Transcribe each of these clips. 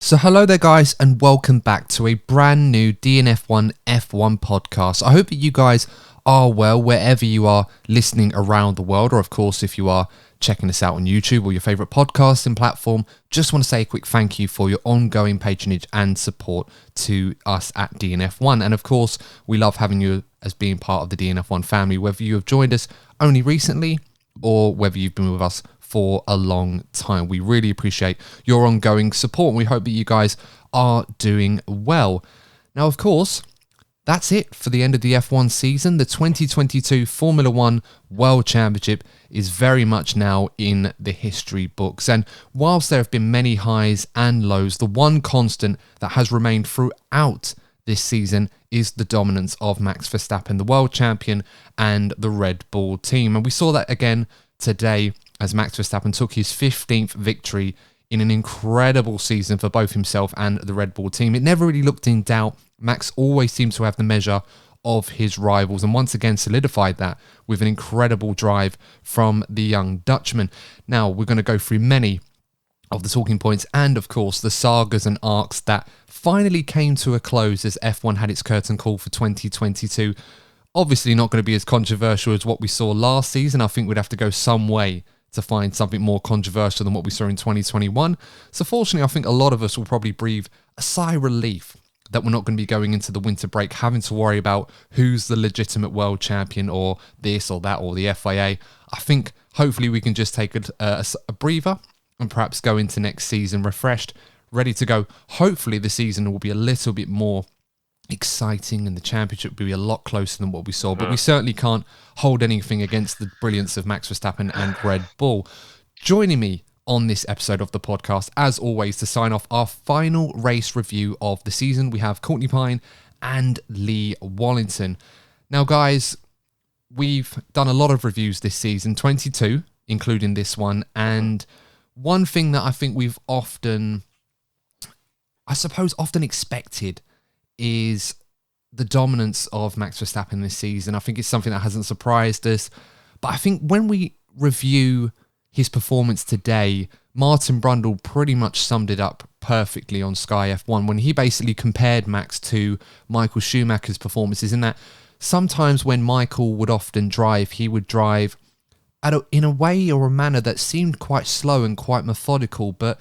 So hello there guys, and welcome back to a brand new DNF1 F1 podcast. I hope that you guys are well wherever you are listening around the world, or of course if you are checking us out on YouTube or your favourite podcasting platform. Just want to say a quick thank you for your ongoing patronage and support to us at DNF1. And of course, we love having you as being part of the DNF1 family, whether you have joined us only recently or whether you've been with us for a long time. We really appreciate your ongoing support, and we hope that you guys are doing well. Now, of course, that's it for the end of the F1 season. The 2022 Formula One World Championship is very much now in the history books. And whilst there have been many highs and lows, the one constant that has remained throughout this season is the dominance of Max Verstappen, the world champion, and the Red Bull team. And we saw that again today as Max Verstappen took his 15th victory in an incredible season for both himself and the Red Bull team. It never really looked in doubt. Max always seems to have the measure of his rivals, and once again solidified that with an incredible drive from the young Dutchman. Now, we're going to go through many of the talking points and, of course, the sagas and arcs that finally came to a close as F1 had its curtain call for 2022. Obviously not going to be as controversial as what we saw last season. I think we'd have to go some way to find something more controversial than what we saw in 2021. So fortunately, I think a lot of us will probably breathe a sigh of relief that we're not going to be going into the winter break having to worry about who's the legitimate world champion or this or that or the FIA. I think hopefully we can just take a breather and perhaps go into next season refreshed, ready to go. Hopefully the season will be a little bit more exciting and the championship will be a lot closer than what we saw, but we certainly can't hold anything against the brilliance of Max Verstappen and Red Bull. Joining me on this episode of the podcast, as always, to sign off our final race review of the season, we have Courtney Pine and Lee Wallington. Now guys, we've done a lot of reviews this season, 22 including this one, and one thing that I think we've often expected is the dominance of Max Verstappen this season. I think it's something that hasn't surprised us. But I think when we review his performance today, Martin Brundle pretty much summed it up perfectly on Sky F1 when he basically compared Max to Michael Schumacher's performances, in that sometimes when Michael would often drive, he would drive in a way or a manner that seemed quite slow and quite methodical, but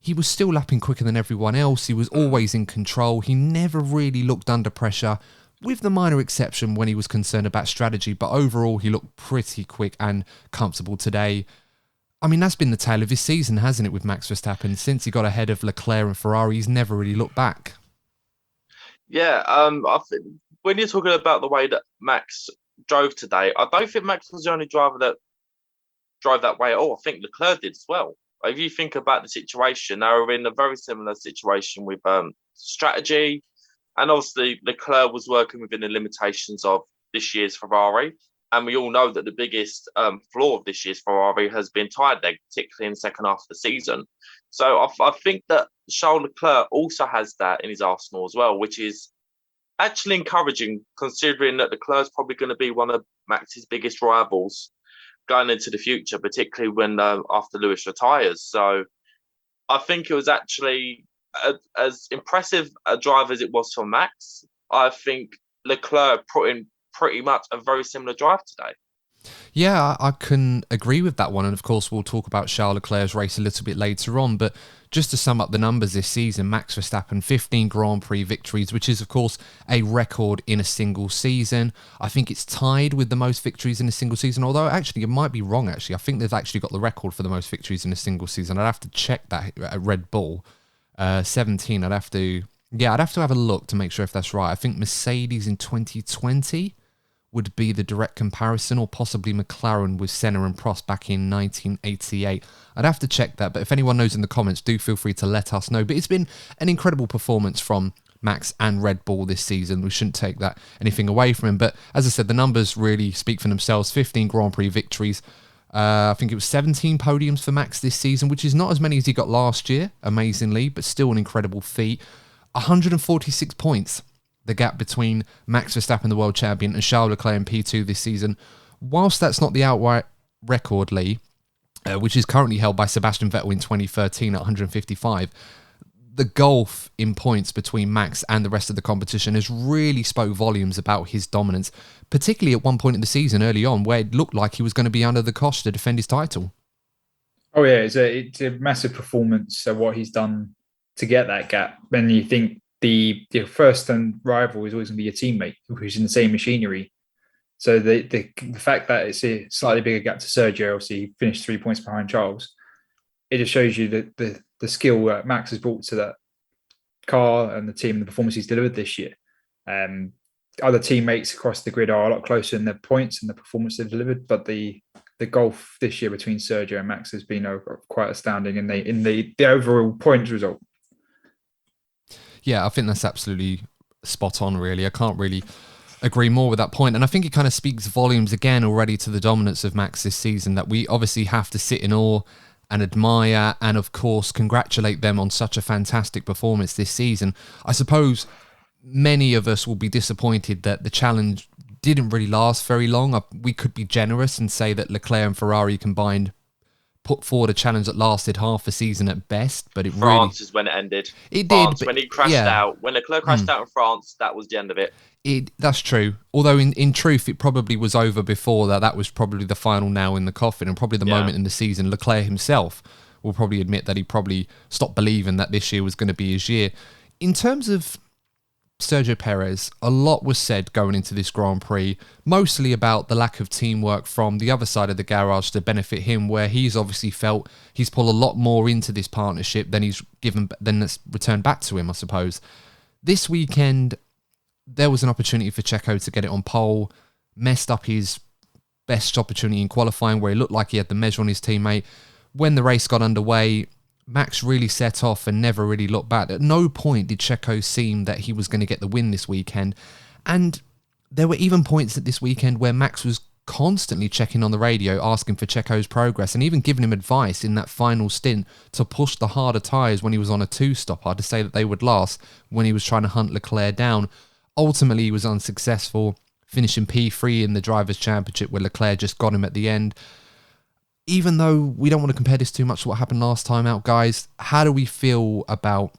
he was still lapping quicker than everyone else. He was always in control. He never really looked under pressure, with the minor exception when he was concerned about strategy. But overall, he looked pretty quick and comfortable today. I mean, that's been the tale of his season, hasn't it, with Max Verstappen? Since he got ahead of Leclerc and Ferrari, he's never really looked back. Yeah, I think when you're talking about the way that Max drove today, I don't think Max was the only driver that drove that way at all. I think Leclerc did as well. If you think about the situation, they were in a very similar situation with strategy. And obviously, Leclerc was working within the limitations of this year's Ferrari. And we all know that the biggest flaw of this year's Ferrari has been tyre leg, particularly in the second half of the season. So I think that Charles Leclerc also has that in his arsenal as well, which is actually encouraging, considering that Leclerc's probably going to be one of Max's biggest rivals going into the future, particularly when after Lewis retires. So I think it was actually as impressive a drive as it was for Max. I think Leclerc put in pretty much a very similar drive today. Yeah, I can agree with that one. And of course, we'll talk about Charles Leclerc's race a little bit later on. But just to sum up the numbers this season, Max Verstappen, 15 Grand Prix victories, which is, of course, a record in a single season. I think it's tied with the most victories in a single season, although actually it might be wrong, actually. I think they've actually got the record for the most victories in a single season. I'd have to check that at Red Bull. 17, I'd have to have a look to make sure if that's right. I think Mercedes in 2020 would be the direct comparison, or possibly McLaren with Senna and Prost back in 1988. I'd have to check that, but if anyone knows in the comments, do feel free to let us know. But it's been an incredible performance from Max and Red Bull this season. We shouldn't take that anything away from him. But as I said, the numbers really speak for themselves. 15 Grand Prix victories. I think it was 17 podiums for Max this season, which is not as many as he got last year, amazingly, but still an incredible feat. 146 points. The gap between Max Verstappen, the world champion, and Charles Leclerc in P2 this season. Whilst that's not the outright record, Lee, which is currently held by Sebastian Vettel in 2013 at 155, the gulf in points between Max and the rest of the competition has really spoke volumes about his dominance, particularly at one point in the season early on where it looked like he was going to be under the cosh to defend his title. Oh yeah, it's a massive performance of what he's done to get that gap. When you think the first and rival is always going to be your teammate who's in the same machinery. So the fact that it's a slightly bigger gap to Sergio, obviously he finished 3 points behind Charles, it just shows you the skill that Max has brought to that car and the team and the performance he's delivered this year. Other teammates across the grid are a lot closer in their points and the performance they've delivered, but the gulf this year between Sergio and Max has been quite astounding in the overall points result. Yeah, I think that's absolutely spot on, really. I can't really agree more with that point. And I think it kind of speaks volumes again already to the dominance of Max this season, that we obviously have to sit in awe and admire and, of course, congratulate them on such a fantastic performance this season. I suppose many of us will be disappointed that the challenge didn't really last very long. We could be generous and say that Leclerc and Ferrari combined put forward a challenge that lasted half a season at best, but it France is when it ended. It France, did. When he crashed out, when Leclerc crashed out in France, that was the end of it. That's true. Although in truth, it probably was over before that. That was probably the final nail in the coffin, and probably the moment in the season Leclerc himself will probably admit that he probably stopped believing that this year was going to be his year. In terms of Sergio Perez, a lot was said going into this Grand Prix, mostly about the lack of teamwork from the other side of the garage to benefit him, where he's obviously felt he's pulled a lot more into this partnership than that's returned back to him, I suppose. This weekend, there was an opportunity for Checo to get it on pole, messed up his best opportunity in qualifying where he looked like he had the measure on his teammate. When the race got underway, Max really set off and never really looked back. At no point did Checo seem that he was going to get the win this weekend. And there were even points at this weekend where Max was constantly checking on the radio, asking for Checo's progress and even giving him advice in that final stint to push the harder tyres when he was on a two-stopper to say that they would last when he was trying to hunt Leclerc down. Ultimately, he was unsuccessful, finishing P3 in the Drivers' Championship where Leclerc just got him at the end. Even though we don't want to compare this too much to what happened last time out, guys, how do we feel about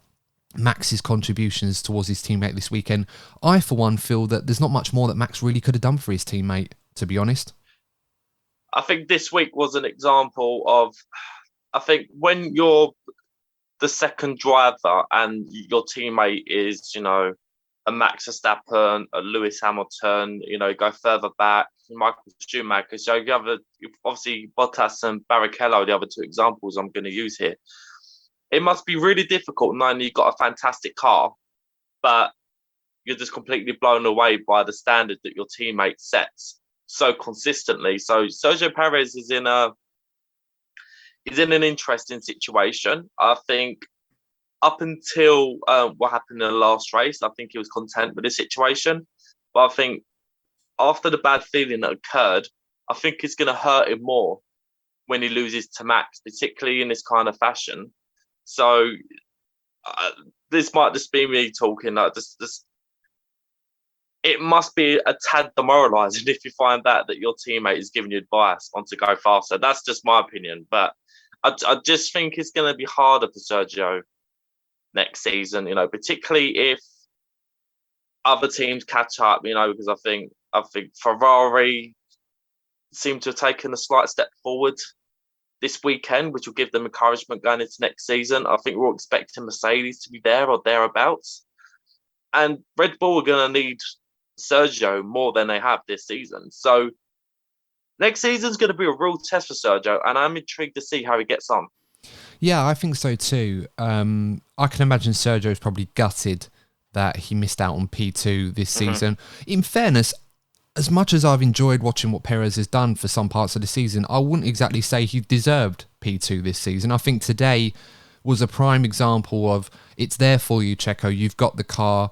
Max's contributions towards his teammate this weekend? I, for one, feel that there's not much more that Max really could have done for his teammate, to be honest. I think this week was an example of, I think when you're the second driver and your teammate is, a Max Verstappen, a Lewis Hamilton, go further back, Michael Schumacher. So you have obviously Bottas and Barrichello, the other two examples I'm going to use here. It must be really difficult knowing you've got a fantastic car, but you're just completely blown away by the standard that your teammate sets so consistently. So Sergio Perez is in an interesting situation. I think up until what happened in the last race, I think he was content with the situation. But I think after the bad feeling that occurred, I think it's going to hurt him more when he loses to Max, particularly in this kind of fashion. So this might just be me talking. It must be a tad demoralising if you find out that your teammate is giving you advice on to go faster. That's just my opinion. But I just think it's going to be harder for Sergio next season, particularly if other teams catch up, because I think Ferrari seem to have taken a slight step forward this weekend, which will give them encouragement going into next season. I think we're all expecting Mercedes to be there or thereabouts. And Red Bull are going to need Sergio more than they have this season. So next season's going to be a real test for Sergio, and I'm intrigued to see how he gets on. Yeah, I think so too. I can imagine Sergio's probably gutted that he missed out on P2 this season. In fairness, as much as I've enjoyed watching what Perez has done for some parts of the season, I wouldn't exactly say he deserved P2 this season. I think today was a prime example of it's there for you, Checo. You've got the car.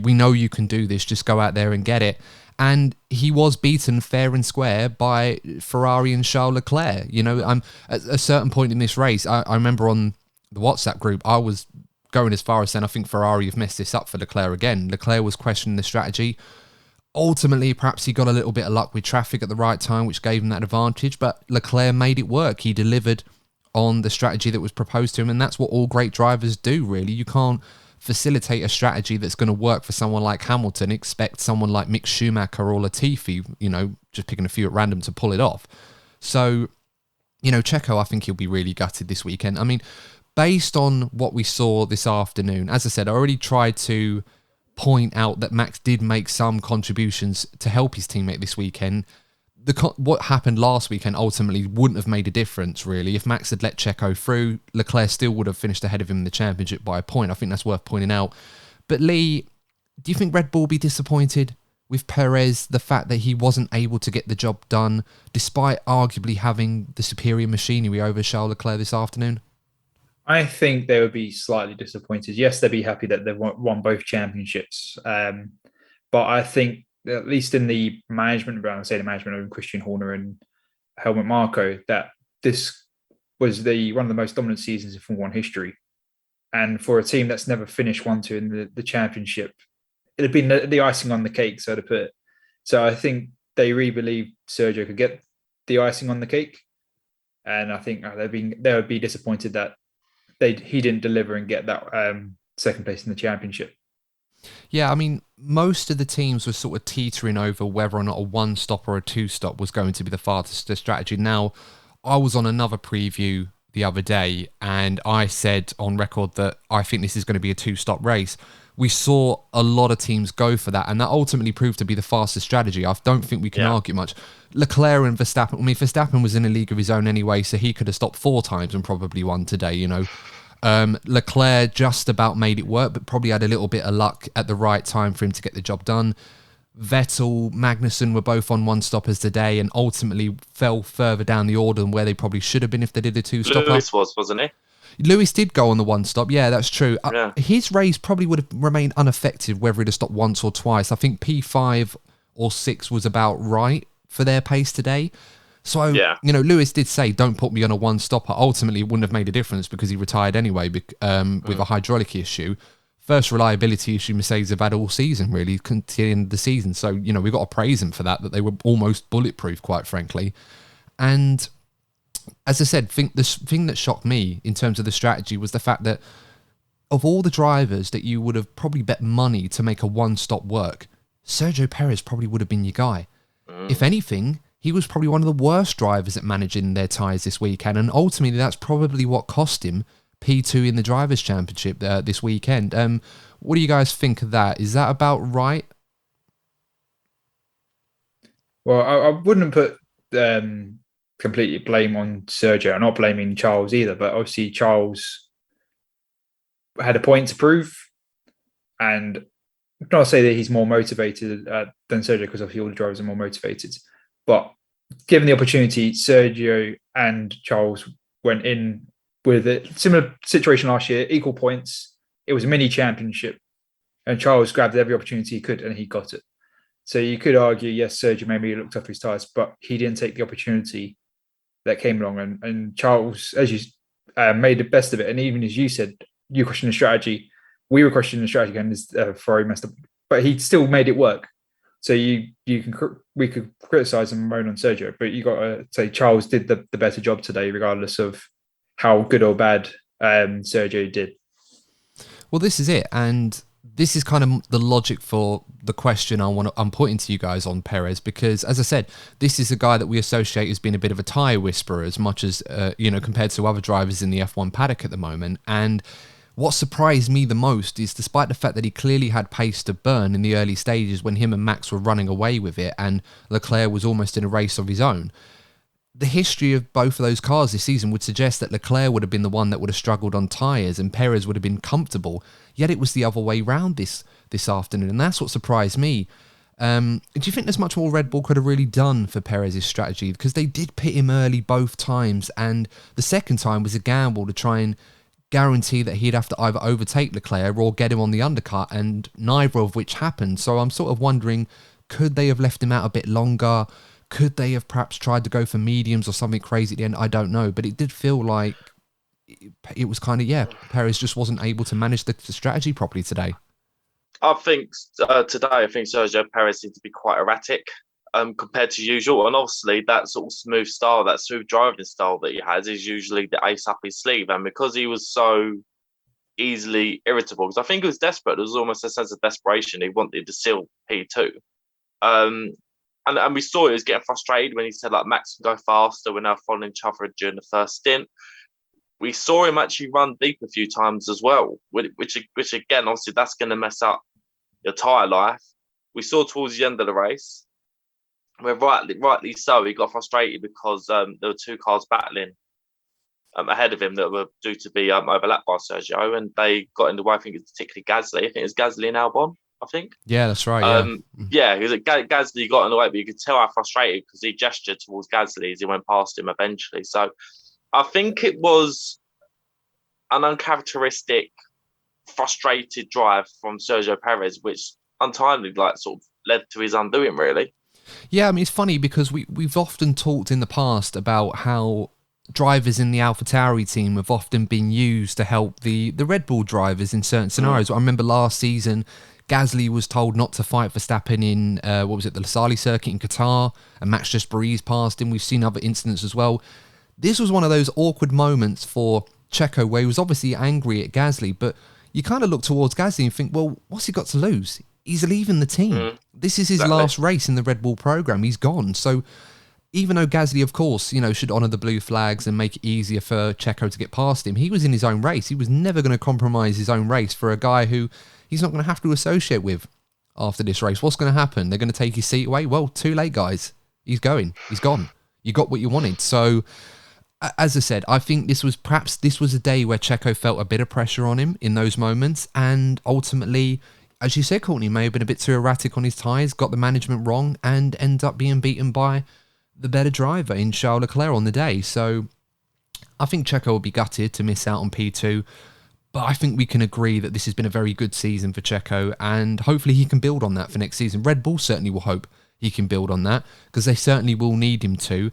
We know you can do this. Just go out there and get it. And he was beaten fair and square by Ferrari and Charles Leclerc. At a certain point in this race, I remember on the WhatsApp group, I was going as far as saying, I think Ferrari have messed this up for Leclerc again. Leclerc was questioning the strategy. Ultimately, perhaps he got a little bit of luck with traffic at the right time, which gave him that advantage, but Leclerc made it work. He delivered on the strategy that was proposed to him, and that's what all great drivers do, really. You can't facilitate a strategy that's going to work for someone like Hamilton, expect someone like Mick Schumacher or Latifi, just picking a few at random, to pull it off. So, Checo, I think he'll be really gutted this weekend. I mean, based on what we saw this afternoon, as I said, I already tried to point out that Max did make some contributions to help his teammate this weekend. What happened last weekend ultimately wouldn't have made a difference, really. If Max had let Checo through, Leclerc still would have finished ahead of him in the championship by a point. I think that's worth pointing out. But Lee, do you think Red Bull will be disappointed with Perez, the fact that he wasn't able to get the job done, despite arguably having the superior machinery over Charles Leclerc this afternoon? I think they would be slightly disappointed. Yes, they'd be happy that they've won both championships. But I think, at least in the management, around say the management of Christian Horner and Helmut Marko, that this was one of the most dominant seasons in Formula One history. And for a team that's never finished 1-2 in the championship, it'd been the icing on the cake, so to put it. So I think they really believe Sergio could get the icing on the cake. And I think they would be disappointed that he didn't deliver and get that second place in the championship. Yeah, I mean, most of the teams were sort of teetering over whether or not a one-stop or a two-stop was going to be the fastest strategy. Now, I was on another preview the other day, and I said on record that I think this is going to be a two-stop race. We saw a lot of teams go for that, and that ultimately proved to be the fastest strategy. I don't think we can argue much. Leclerc and Verstappen, Verstappen was in a league of his own anyway, so he could have stopped 4 times and probably won today, Leclerc just about made it work, but probably had a little bit of luck at the right time for him to get the job done. Vettel, Magnussen were both on one-stoppers today and ultimately fell further down the order than where they probably should have been if they did a two-stopper. Lewis wasn't he? Lewis did go on the one-stop. Yeah, that's true. Yeah. His race probably would have remained unaffected whether he'd have stopped once or twice. I think P5 or 6 was about right for their pace today. So, Lewis did say, don't put me on a one-stopper. Ultimately, it wouldn't have made a difference because he retired anyway with a hydraulic issue. First reliability issue Mercedes have had all season, really, continuing the season. So, we've got to praise them for that they were almost bulletproof, quite frankly. And as I said, the thing that shocked me in terms of the strategy was the fact that of all the drivers that you would have probably bet money to make a one-stop work, Sergio Perez probably would have been your guy. If anything, he was probably one of the worst drivers at managing their tyres this weekend, and ultimately that's probably what cost him P2 in the Drivers' Championship this weekend. What do you guys think of that? Is that about right? Well, I wouldn't put completely blame on Sergio. I'm not blaming Charles either, but obviously Charles had a point to prove, and I'm not say that he's more motivated than Sergio, because obviously all the drivers are more motivated. But given the opportunity, Sergio and Charles went in with a similar situation last year, equal points. It was a mini championship, and Charles grabbed every opportunity he could, and he got it. So you could argue, yes, Sergio maybe looked after his tyres, but he didn't take the opportunity that came along. And Charles, as you made the best of it, and even as you said, you questioned the strategy. We were questioning the strategy again. Ferrari messed up, but he still made it work. So we could criticize and moan on Sergio, but you got to say Charles did the better job today, regardless of how good or bad Sergio did. Well, this is it, and this is kind of the logic for the question I'm putting to you guys on Perez, because, as I said, this is a guy that we associate as being a bit of a tyre whisperer, as much as compared to other drivers in the F1 paddock at the moment. And what surprised me the most is, despite the fact that he clearly had pace to burn in the early stages when him and Max were running away with it and Leclerc was almost in a race of his own, the history of both of those cars this season would suggest that Leclerc would have been the one that would have struggled on tyres and Perez would have been comfortable, yet it was the other way round this afternoon, and that's what surprised me. Do you think there's much more Red Bull could have really done for Perez's strategy? Because they did pit him early both times, and the second time was a gamble to try and guarantee that he'd have to either overtake Leclerc or get him on the undercut, and neither of which happened. So I'm sort of wondering, could they have left him out a bit longer? Could they have perhaps tried to go for mediums or something crazy at the end? I don't know, but it did feel like it was kind of, Perez just wasn't able to manage the strategy properly today. I think today, Sergio Perez seemed to be quite erratic. compared to usual. And obviously that sort of smooth style, that smooth driving style that he has is usually the ace up his sleeve. And because he was so easily irritable, because I think he was desperate, there was almost a sense of desperation. He wanted to seal P2. And we saw he was getting frustrated when he said, like, Max can go faster. We're now following each other during the first stint. We saw him actually run deep a few times as well, which again, obviously, that's going to mess up your tyre life. We saw towards the end of the race, where rightly so, he got frustrated because there were two cars battling ahead of him that were due to be overlapped by Sergio, and they got in the way. I think it's particularly Gasly. I think it was Gasly and Albon. I think. Yeah, that's right. Yeah, because Gasly got in the way, but you could tell how frustrated because he gestured towards Gasly as he went past him eventually. So I think it was an uncharacteristic, frustrated drive from Sergio Perez, which untimely, sort of led to his undoing, really. Yeah, I mean, it's funny because we've often talked in the past about how drivers in the AlphaTauri team have often been used to help the Red Bull drivers in certain scenarios. I remember last season, Gasly was told not to fight Verstappen in, the Losail circuit in Qatar, and Max just breezed past him. We've seen other incidents as well. This was one of those awkward moments for Checo where he was obviously angry at Gasly, but you kind of look towards Gasly and think, well, what's he got to lose? He's leaving the team. This is his last race in the Red Bull program. He's gone. So even though Gasly, of course, should honour the blue flags and make it easier for Checo to get past him, he was in his own race. He was never going to compromise his own race for a guy who he's not going to have to associate with after this race. What's going to happen? They're going to take his seat away? Well, too late, guys. He's going. He's gone. You got what you wanted. So, as I said, I think this was a day where Checo felt a bit of pressure on him in those moments. And ultimately, as you said, Courtney may have been a bit too erratic on his tyres, got the management wrong, and ended up being beaten by the better driver in Charles Leclerc on the day. So, I think Checo will be gutted to miss out on P2. But I think we can agree that this has been a very good season for Checo, and hopefully he can build on that for next season. Red Bull certainly will hope he can build on that, because they certainly will need him to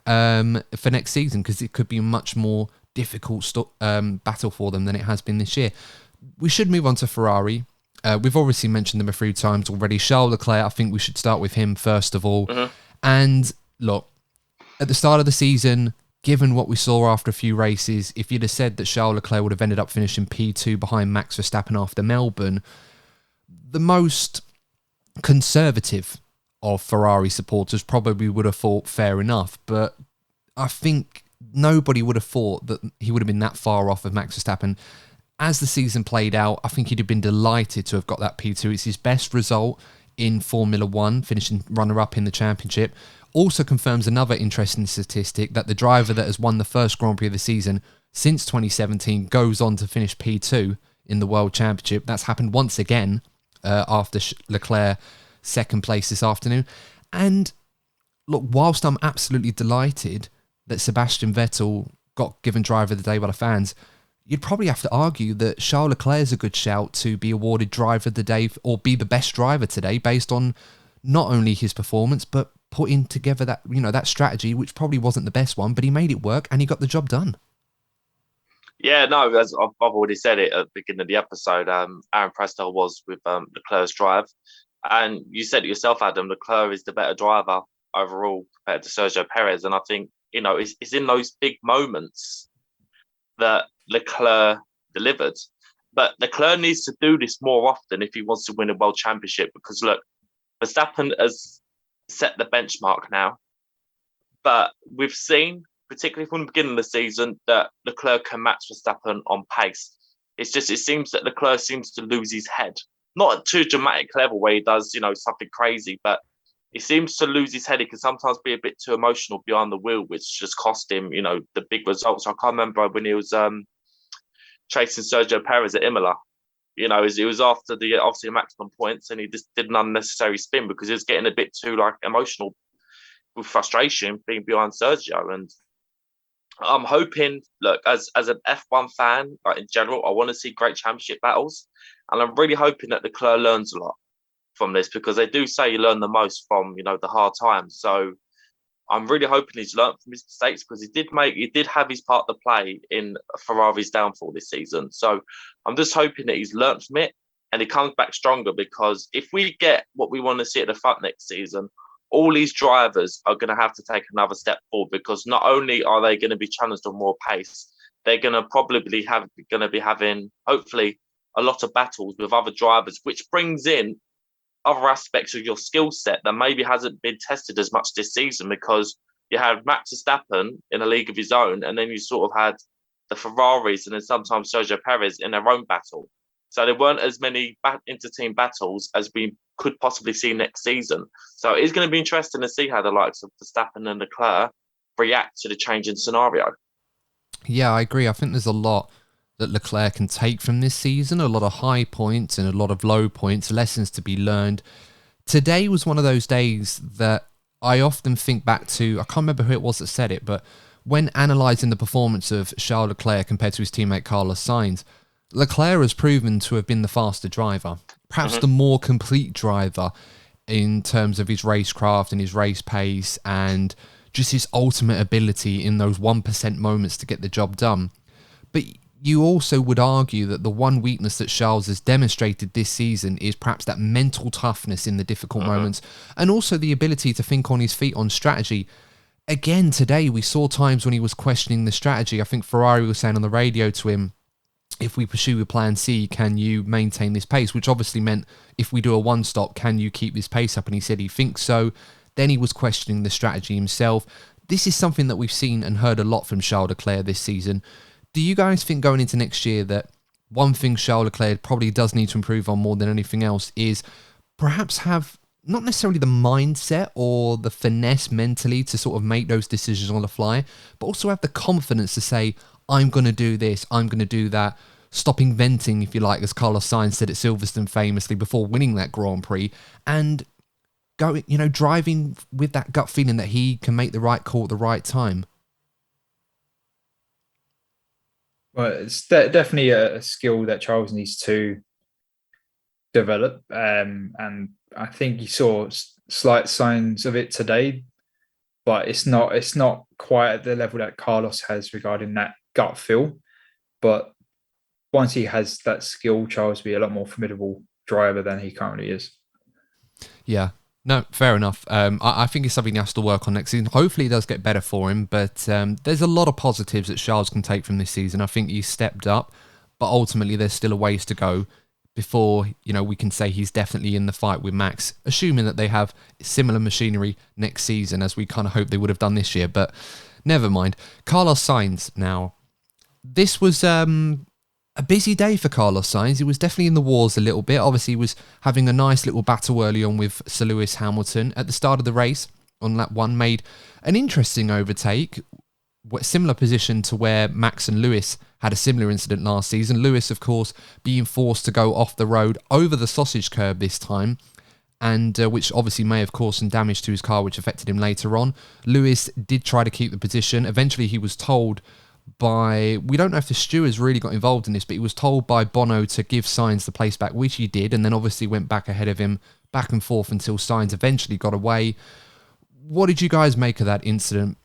for next season, because it could be a much more difficult battle for them than it has been this year. We should move on to Ferrari. We've obviously mentioned them a few times already. Charles Leclerc, I think we should start with him first of all. And look, at the start of the season, given what we saw after a few races, if you'd have said that Charles Leclerc would have ended up finishing P2 behind Max Verstappen after Melbourne, the most conservative of Ferrari supporters probably would have thought fair enough. But I think nobody would have thought that he would have been that far off of Max Verstappen. As the season played out, I think he'd have been delighted to have got that P2. It's his best result in Formula One, finishing runner-up in the championship. Also confirms another interesting statistic that the driver that has won the first Grand Prix of the season since 2017 goes on to finish P2 in the World Championship. That's happened once again after Leclerc second place this afternoon. And look, whilst I'm absolutely delighted that Sebastian Vettel got given driver of the day by the fans, you'd probably have to argue that Charles Leclerc is a good shout to be awarded driver of the day or be the best driver today based on not only his performance, but putting together that strategy, which probably wasn't the best one, but he made it work and he got the job done. Yeah, no, as I've already said it at the beginning of the episode, Aaron Presto was with Leclerc's drive. And you said it yourself, Adam, Leclerc is the better driver overall compared to Sergio Perez. And I think, it's in those big moments that Leclerc delivered. But Leclerc needs to do this more often if he wants to win a world championship, because look, Verstappen has set the benchmark now. But we've seen, particularly from the beginning of the season, that Leclerc can match Verstappen on pace. It seems that Leclerc seems to lose his head. Not at too dramatic level where he does, something crazy, but he seems to lose his head. He can sometimes be a bit too emotional behind the wheel, which just cost him, the big results. I can't remember when he was chasing Sergio Perez at Imola. It was after the obviously maximum points, and he just did an unnecessary spin because he was getting a bit too emotional with frustration being behind Sergio. And I'm hoping, look, as an F1 fan, in general, I want to see great championship battles, and I'm really hoping that Leclerc learns a lot from this, because they do say you learn the most from the hard times. So I'm really hoping he's learned from his mistakes, because he did have his part to play in Ferrari's downfall this season. So I'm just hoping that he's learned from it and he comes back stronger, because if we get what we want to see at the front next season, all these drivers are going to have to take another step forward, because not only are they going to be challenged on more pace, they're going to probably be having, hopefully, a lot of battles with other drivers, which brings in other aspects of your skill set that maybe hasn't been tested as much this season, because you had Max Verstappen in a league of his own, and then you sort of had the Ferraris and then sometimes Sergio Perez in their own battle. So there weren't as many inter-team battles as we could possibly see next season. So it's going to be interesting to see how the likes of Verstappen and Leclerc react to the changing scenario. Yeah, I agree. I think there's a lot that Leclerc can take from this season, a lot of high points and a lot of low points, lessons to be learned. Today was one of those days that I often think back to, I can't remember who it was that said it, but when analysing the performance of Charles Leclerc compared to his teammate Carlos Sainz, Leclerc has proven to have been the faster driver, perhaps the more complete driver in terms of his racecraft and his race pace and just his ultimate ability in those 1% moments to get the job done. But you also would argue that the one weakness that Charles has demonstrated this season is perhaps that mental toughness in the difficult moments, and also the ability to think on his feet on strategy. Again, today we saw times when he was questioning the strategy. I think Ferrari was saying on the radio to him, if we pursue a plan C, can you maintain this pace? Which obviously meant, if we do a one stop, can you keep this pace up? And he said he thinks so. Then he was questioning the strategy himself. This is something that we've seen and heard a lot from Charles Leclerc this season. Do you guys think going into next year that one thing Charles Leclerc probably does need to improve on more than anything else is perhaps have not necessarily the mindset or the finesse mentally to sort of make those decisions on the fly, but also have the confidence to say, I'm going to do this, I'm going to do that, stopping venting, if you like, as Carlos Sainz said at Silverstone famously before winning that Grand Prix, and going, driving with that gut feeling that he can make the right call at the right time? Well, it's definitely a skill that Charles needs to develop, and I think you saw slight signs of it today, but it's not quite at the level that Carlos has regarding that gut feel. But once he has that skill, Charles will be a lot more formidable driver than he currently is. Yeah. No, fair enough. I think it's something he has to work on next season. Hopefully it does get better for him, but there's a lot of positives that Charles can take from this season. I think he's stepped up, but ultimately there's still a ways to go before we can say he's definitely in the fight with Max, assuming that they have similar machinery next season as we kind of hope they would have done this year, but never mind. Carlos Sainz now. This was a busy day for Carlos Sainz. He was definitely in the wars a little bit. Obviously, he was having a nice little battle early on with Sir Lewis Hamilton. At the start of the race, on lap 1, made an interesting overtake, similar position to where Max and Lewis had a similar incident last season. Lewis, of course, being forced to go off the road over the sausage curb this time, and which obviously may have caused some damage to his car, which affected him later on. Lewis did try to keep the position. Eventually, he was told by, we don't know if the stewards really got involved in this, but he was told by Bono to give Sainz the place back, which he did, and then obviously went back ahead of him, back and forth until Sainz eventually got away. What did you guys make of that incident?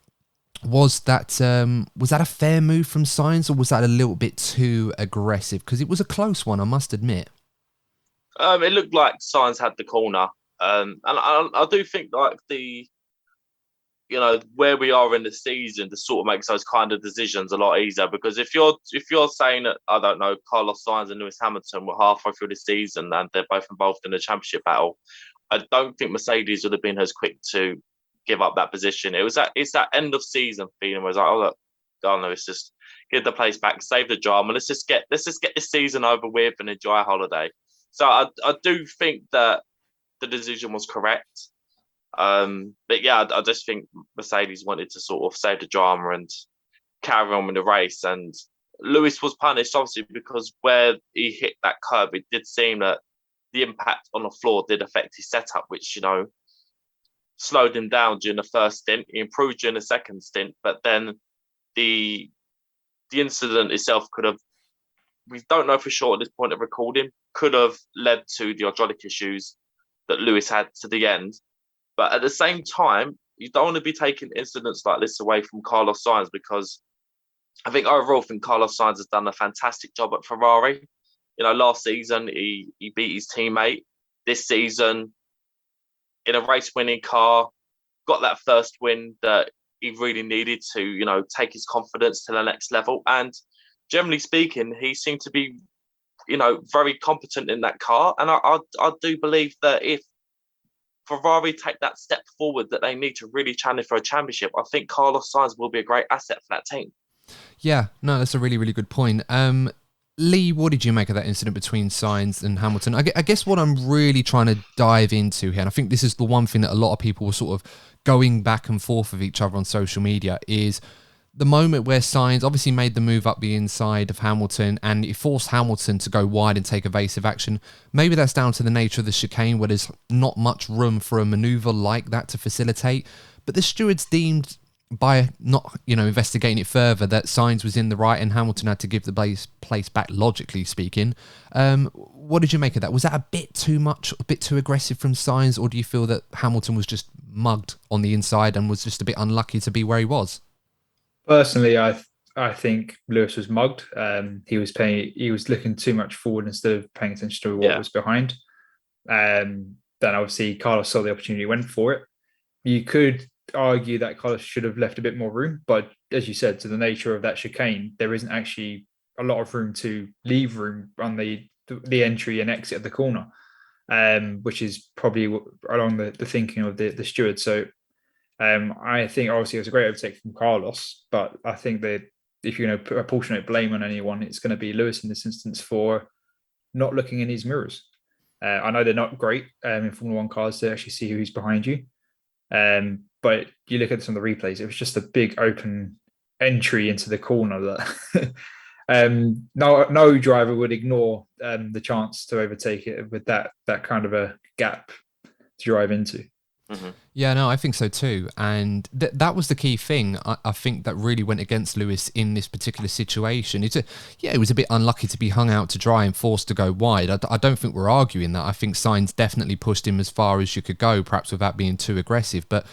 Was that a fair move from Sainz, or was that a little bit too aggressive? Because it was a close one, I must admit. It looked like Sainz had the corner, and I do think like where we are in the season to sort of makes those kind of decisions a lot easier, because if you're saying that, I don't know, Carlos Sainz and Lewis Hamilton were halfway through the season and they're both involved in the championship battle, I don't think Mercedes would have been as quick to give up that position. It's that end of season feeling where it's like, oh look, God, no, it's just give the place back, save the drama, let's just get this season over with and enjoy a holiday. So I do think that the decision was correct. But yeah, I just think Mercedes wanted to sort of save the drama and carry on with the race. And Lewis was punished, obviously, because where he hit that curb, it did seem that the impact on the floor did affect his setup, which, slowed him down during the first stint. He improved during the second stint, but then the incident itself could have, we don't know for sure at this point of recording, could have led to the hydraulic issues that Lewis had to the end. But at the same time, you don't want to be taking incidents like this away from Carlos Sainz, because I think overall, Carlos Sainz has done a fantastic job at Ferrari. Last season, he beat his teammate. This season, in a race-winning car, got that first win that he really needed to, take his confidence to the next level. And generally speaking, he seemed to be, very competent in that car. And I do believe that if Ferrari take that step forward that they need to really challenge for a championship, I think Carlos Sainz will be a great asset for that team. Yeah, no, that's a really, really good point. Lee, what did you make of that incident between Sainz and Hamilton? I guess what I'm really trying to dive into here, and I think this is the one thing that a lot of people were sort of going back and forth with each other on social media, is the moment where Sainz obviously made the move up the inside of Hamilton and it forced Hamilton to go wide and take evasive action. Maybe that's down to the nature of the chicane where there's not much room for a manoeuvre like that to facilitate. But the stewards deemed, by not investigating it further, that Sainz was in the right and Hamilton had to give the place back, logically speaking. What did you make of that? Was that a bit too much, a bit too aggressive from Sainz, or do you feel that Hamilton was just mugged on the inside and was just a bit unlucky to be where he was? Personally, I think Lewis was mugged. He was looking too much forward instead of paying attention to what was behind. Then obviously Carlos saw the opportunity, went for it. You could argue that Carlos should have left a bit more room, but as you said, to the nature of that chicane, there isn't actually a lot of room to leave room on the entry and exit of the corner, which is probably along the thinking of the steward. So I think obviously it was a great overtake from Carlos, but I think that if you're going to put apportionate blame on anyone, it's going to be Lewis in this instance for not looking in his mirrors. I know they're not great in Formula One cars to actually see who's behind you. But you look at some of the replays, it was just a big open entry into the corner that no driver would ignore the chance to overtake it with that kind of a gap to drive into. Mm-hmm. Yeah, no, I think so too. And that was the key thing, I think, that really went against Lewis in this particular situation. It was a bit unlucky to be hung out to dry and forced to go wide. I don't think we're arguing that. I think Sainz definitely pushed him as far as you could go, perhaps without being too aggressive. But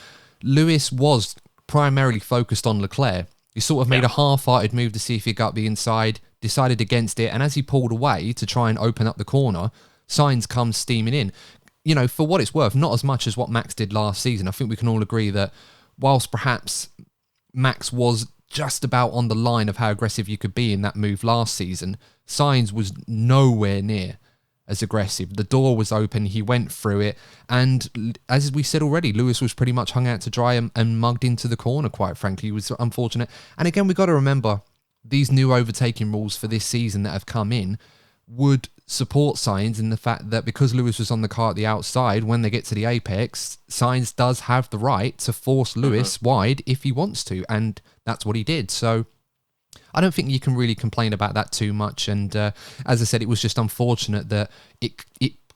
Lewis was primarily focused on Leclerc. He sort of made a half-hearted move to see if he got the inside, decided against it, and as he pulled away to try and open up the corner, Sainz comes steaming in. For what it's worth, not as much as what Max did last season. I think we can all agree that whilst perhaps Max was just about on the line of how aggressive you could be in that move last season, Sainz was nowhere near as aggressive. The door was open, he went through it, and as we said already, Lewis was pretty much hung out to dry and mugged into the corner, quite frankly. It was unfortunate. And again, we've got to remember, these new overtaking rules for this season that have come in would support Sainz in the fact that because Lewis was on the car at the outside, when they get to the apex, Sainz does have the right to force Lewis wide if he wants to, and that's what he did. So I don't think you can really complain about that too much. And as I said, it was just unfortunate that it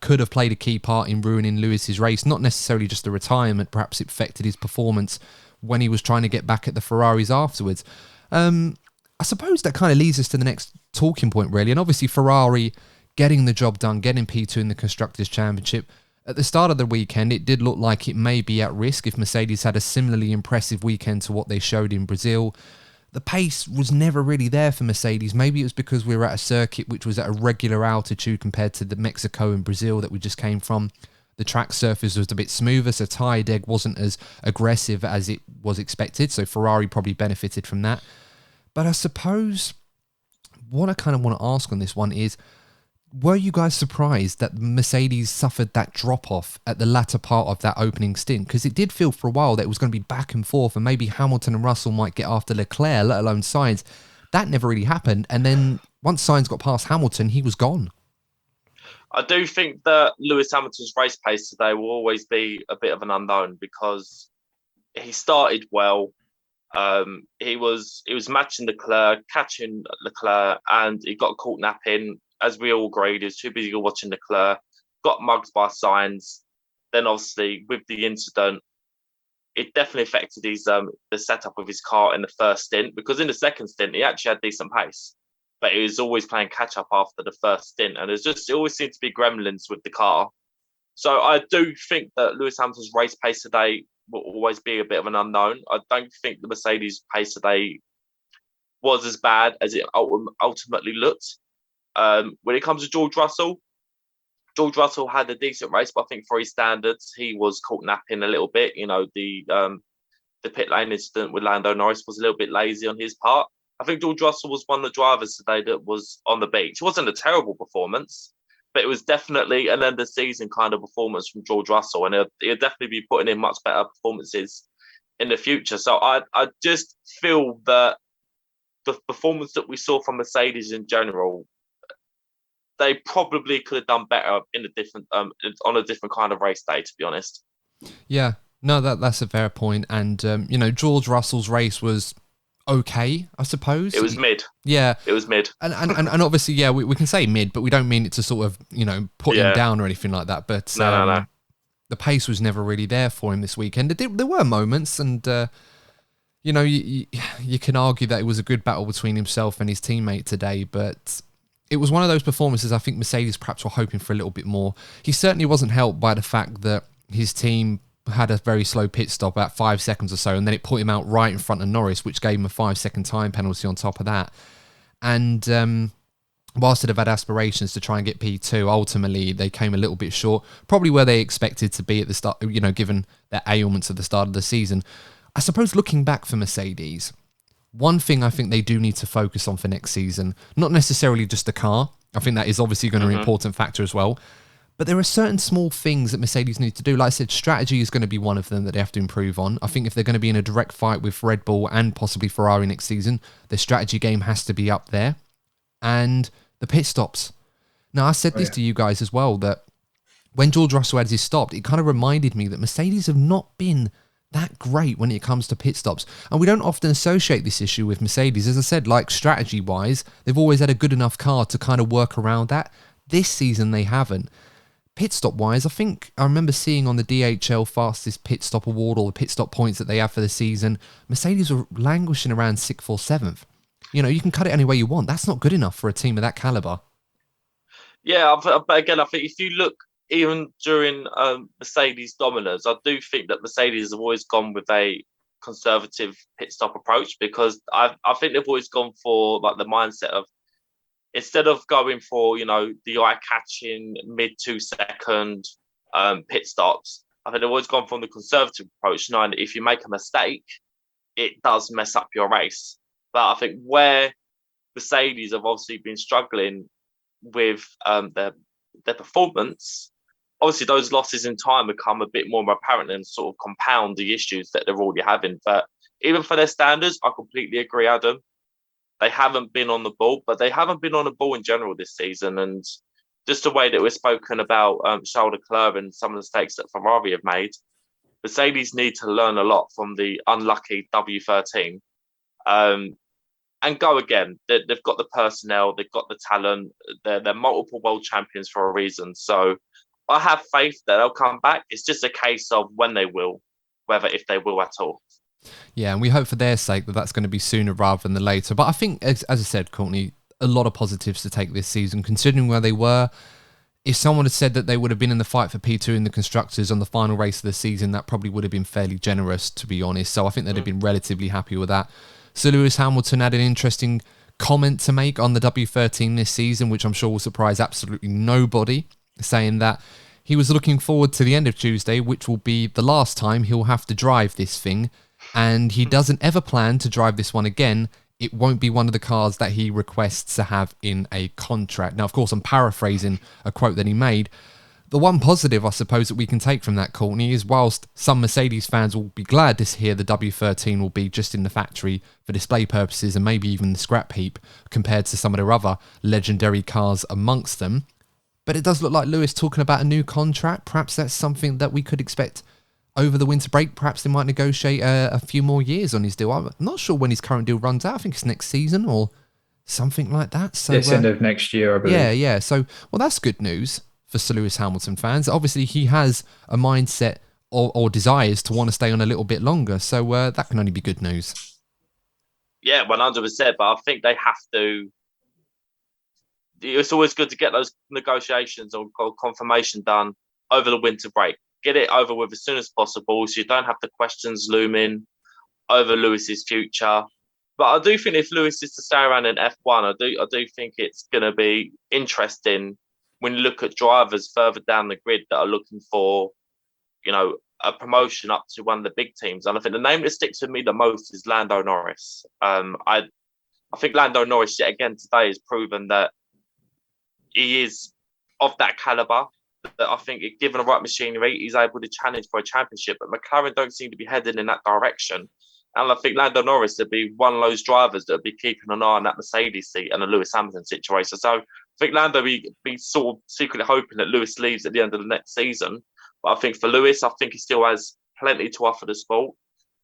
could have played a key part in ruining Lewis's race, not necessarily just the retirement, perhaps it affected his performance when he was trying to get back at the Ferraris afterwards. I suppose that kind of leads us to the next talking point, really. And obviously Ferrari getting the job done, getting P2 in the Constructors' Championship. At the start of the weekend, it did look like it may be at risk if Mercedes had a similarly impressive weekend to what they showed in Brazil. The pace was never really there for Mercedes. Maybe it was because we were at a circuit which was at a regular altitude compared to the Mexico and Brazil that we just came from. The track surface was a bit smoother, so tyre deg wasn't as aggressive as it was expected, so Ferrari probably benefited from that. But I suppose what I kind of want to ask on this one is, were you guys surprised that Mercedes suffered that drop-off at the latter part of that opening stint? Because it did feel for a while that it was going to be back and forth, and maybe Hamilton and Russell might get after Leclerc, let alone Sainz. That never really happened. And then once Sainz got past Hamilton, he was gone. I do think that Lewis Hamilton's race pace today will always be a bit of an unknown because he started well. He was matching Leclerc, catching Leclerc, and he got caught napping. As we all agreed, he was too busy watching Leclerc, got mugged by Sainz. Then obviously with the incident, it definitely affected his the setup of his car in the first stint, because in the second stint he actually had decent pace, but he was always playing catch up after the first stint, and it always seemed to be gremlins with the car. So I do think that Lewis Hamilton's race pace today will always be a bit of an unknown. I don't think the Mercedes pace today was as bad as it ultimately looked. When it comes to George Russell, George Russell had a decent race, but I think for his standards, he was caught napping a little bit. The pit lane incident with Lando Norris was a little bit lazy on his part. I think George Russell was one of the drivers today that was on the beach. It wasn't a terrible performance, but it was definitely an end of season kind of performance from George Russell, and he'll definitely be putting in much better performances in the future. So I just feel that the performance that we saw from Mercedes in general, they probably could have done better in a different on a different kind of race day, to be honest. Yeah, no, that's a fair point. And George Russell's race was okay, I suppose. It was mid. Yeah, it was mid. And obviously, yeah, we can say mid, but we don't mean it to sort of put him down or anything like that. But no. The pace was never really there for him this weekend. There were moments, and you can argue that it was a good battle between himself and his teammate today, but it was one of those performances I think Mercedes perhaps were hoping for a little bit more. He certainly wasn't helped by the fact that his team had a very slow pit stop at 5 seconds or so, and then it put him out right in front of Norris, which gave him a 5-second time penalty on top of that. And whilst they'd have had aspirations to try and get P2, ultimately they came a little bit short, probably where they expected to be at the start, given their ailments at the start of the season. I suppose looking back for Mercedes, one thing I think they do need to focus on for next season, not necessarily just the car, I think that is obviously going to be an important factor as well, but there are certain small things that Mercedes need to do. Like I said, strategy is going to be one of them that they have to improve on. I think if they're going to be in a direct fight with Red Bull and possibly Ferrari next season, their strategy game has to be up there. And the pit stops. Now, I said this to you guys as well, that when George Russell had his stop, it kind of reminded me that Mercedes have not been that great when it comes to pit stops. And we don't often associate this issue with Mercedes. As I said, like strategy-wise, they've always had a good enough car to kind of work around that. This season, they haven't. Pit stop-wise, I think I remember seeing on the DHL fastest pit stop award, or the pit stop points that they have for the season, Mercedes were languishing around 6th or 7th. You can cut it any way you want. That's not good enough for a team of that caliber. Yeah, but again, I think if you look even during Mercedes dominance, I do think that Mercedes have always gone with a conservative pit stop approach, because I think they've always gone for like the mindset of, instead of going for the eye-catching mid 2-second pit stops, I think they've always gone from the conservative approach, knowing that if you make a mistake, it does mess up your race. But I think where Mercedes have obviously been struggling with their performance, obviously those losses in time become a bit more apparent and sort of compound the issues that they're already having. But even for their standards, I completely agree, Adam. They haven't been on the ball, but they haven't been on the ball in general this season. And just the way that we're spoken about Charles Leclerc and some of the mistakes that Ferrari have made, Mercedes need to learn a lot from the unlucky W13 and go again. They've got the personnel, they've got the talent, they're multiple world champions for a reason. So I have faith that they'll come back. It's just a case of when they will, whether if they will at all. Yeah, and we hope for their sake that that's going to be sooner rather than later. But I think, as I said, Courtney, a lot of positives to take this season, considering where they were. If someone had said that they would have been in the fight for P2 in the Constructors on the final race of the season, that probably would have been fairly generous, to be honest. So I think they'd have been relatively happy with that. Sir Lewis Hamilton had an interesting comment to make on the W13 this season, which I'm sure will surprise absolutely nobody, saying that he was looking forward to the end of Tuesday, which will be the last time he'll have to drive this thing, and he doesn't ever plan to drive this one again. It won't be one of the cars that he requests to have in a contract. Now, of course, I'm paraphrasing a quote that he made. The one positive, I suppose, that we can take from that, Courtney, is whilst some Mercedes fans will be glad to hear the W13 will be just in the factory for display purposes and maybe even the scrap heap compared to some of their other legendary cars amongst them, but it does look like Lewis talking about a new contract. Perhaps that's something that we could expect over the winter break. Perhaps they might negotiate a few more years on his deal. I'm not sure when his current deal runs out. I think it's next season or something like that. So it's end of next year, I believe. Yeah. So, well, that's good news for Sir Lewis Hamilton fans. Obviously, he has a mindset or desires to want to stay on a little bit longer. So that can only be good news. Yeah, 100%. But I think they have to. It's always good to get those negotiations or confirmation done over the winter break. Get it over with as soon as possible, so you don't have the questions looming over Lewis's future. But I do think if Lewis is to stay around in F1, I do think it's going to be interesting when you look at drivers further down the grid that are looking for, a promotion up to one of the big teams. And I think the name that sticks with me the most is Lando Norris. I think Lando Norris yet again today has proven that he is of that caliber. That I think, given the right machinery, he's able to challenge for a championship. But McLaren don't seem to be heading in that direction. And I think Lando Norris would be one of those drivers that would be keeping an eye on that Mercedes seat and the Lewis Hamilton situation. So I think Lando be sort of secretly hoping that Lewis leaves at the end of the next season. But I think for Lewis, I think he still has plenty to offer the sport.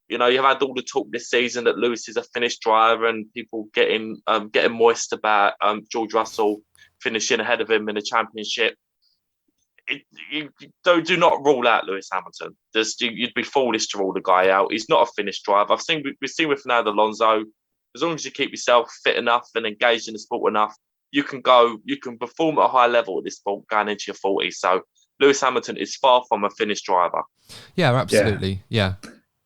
You've had all the talk this season that Lewis is a finished driver and people getting moist about George Russell finishing ahead of him in the championship. You do not rule out Lewis Hamilton. You'd be foolish to rule the guy out. He's not a finished driver. We've seen with Fernando Alonso, as long as you keep yourself fit enough and engaged in the sport enough, you can perform at a high level at this sport going into your 40s. So Lewis Hamilton is far from a finished driver. Yeah, absolutely. Yeah.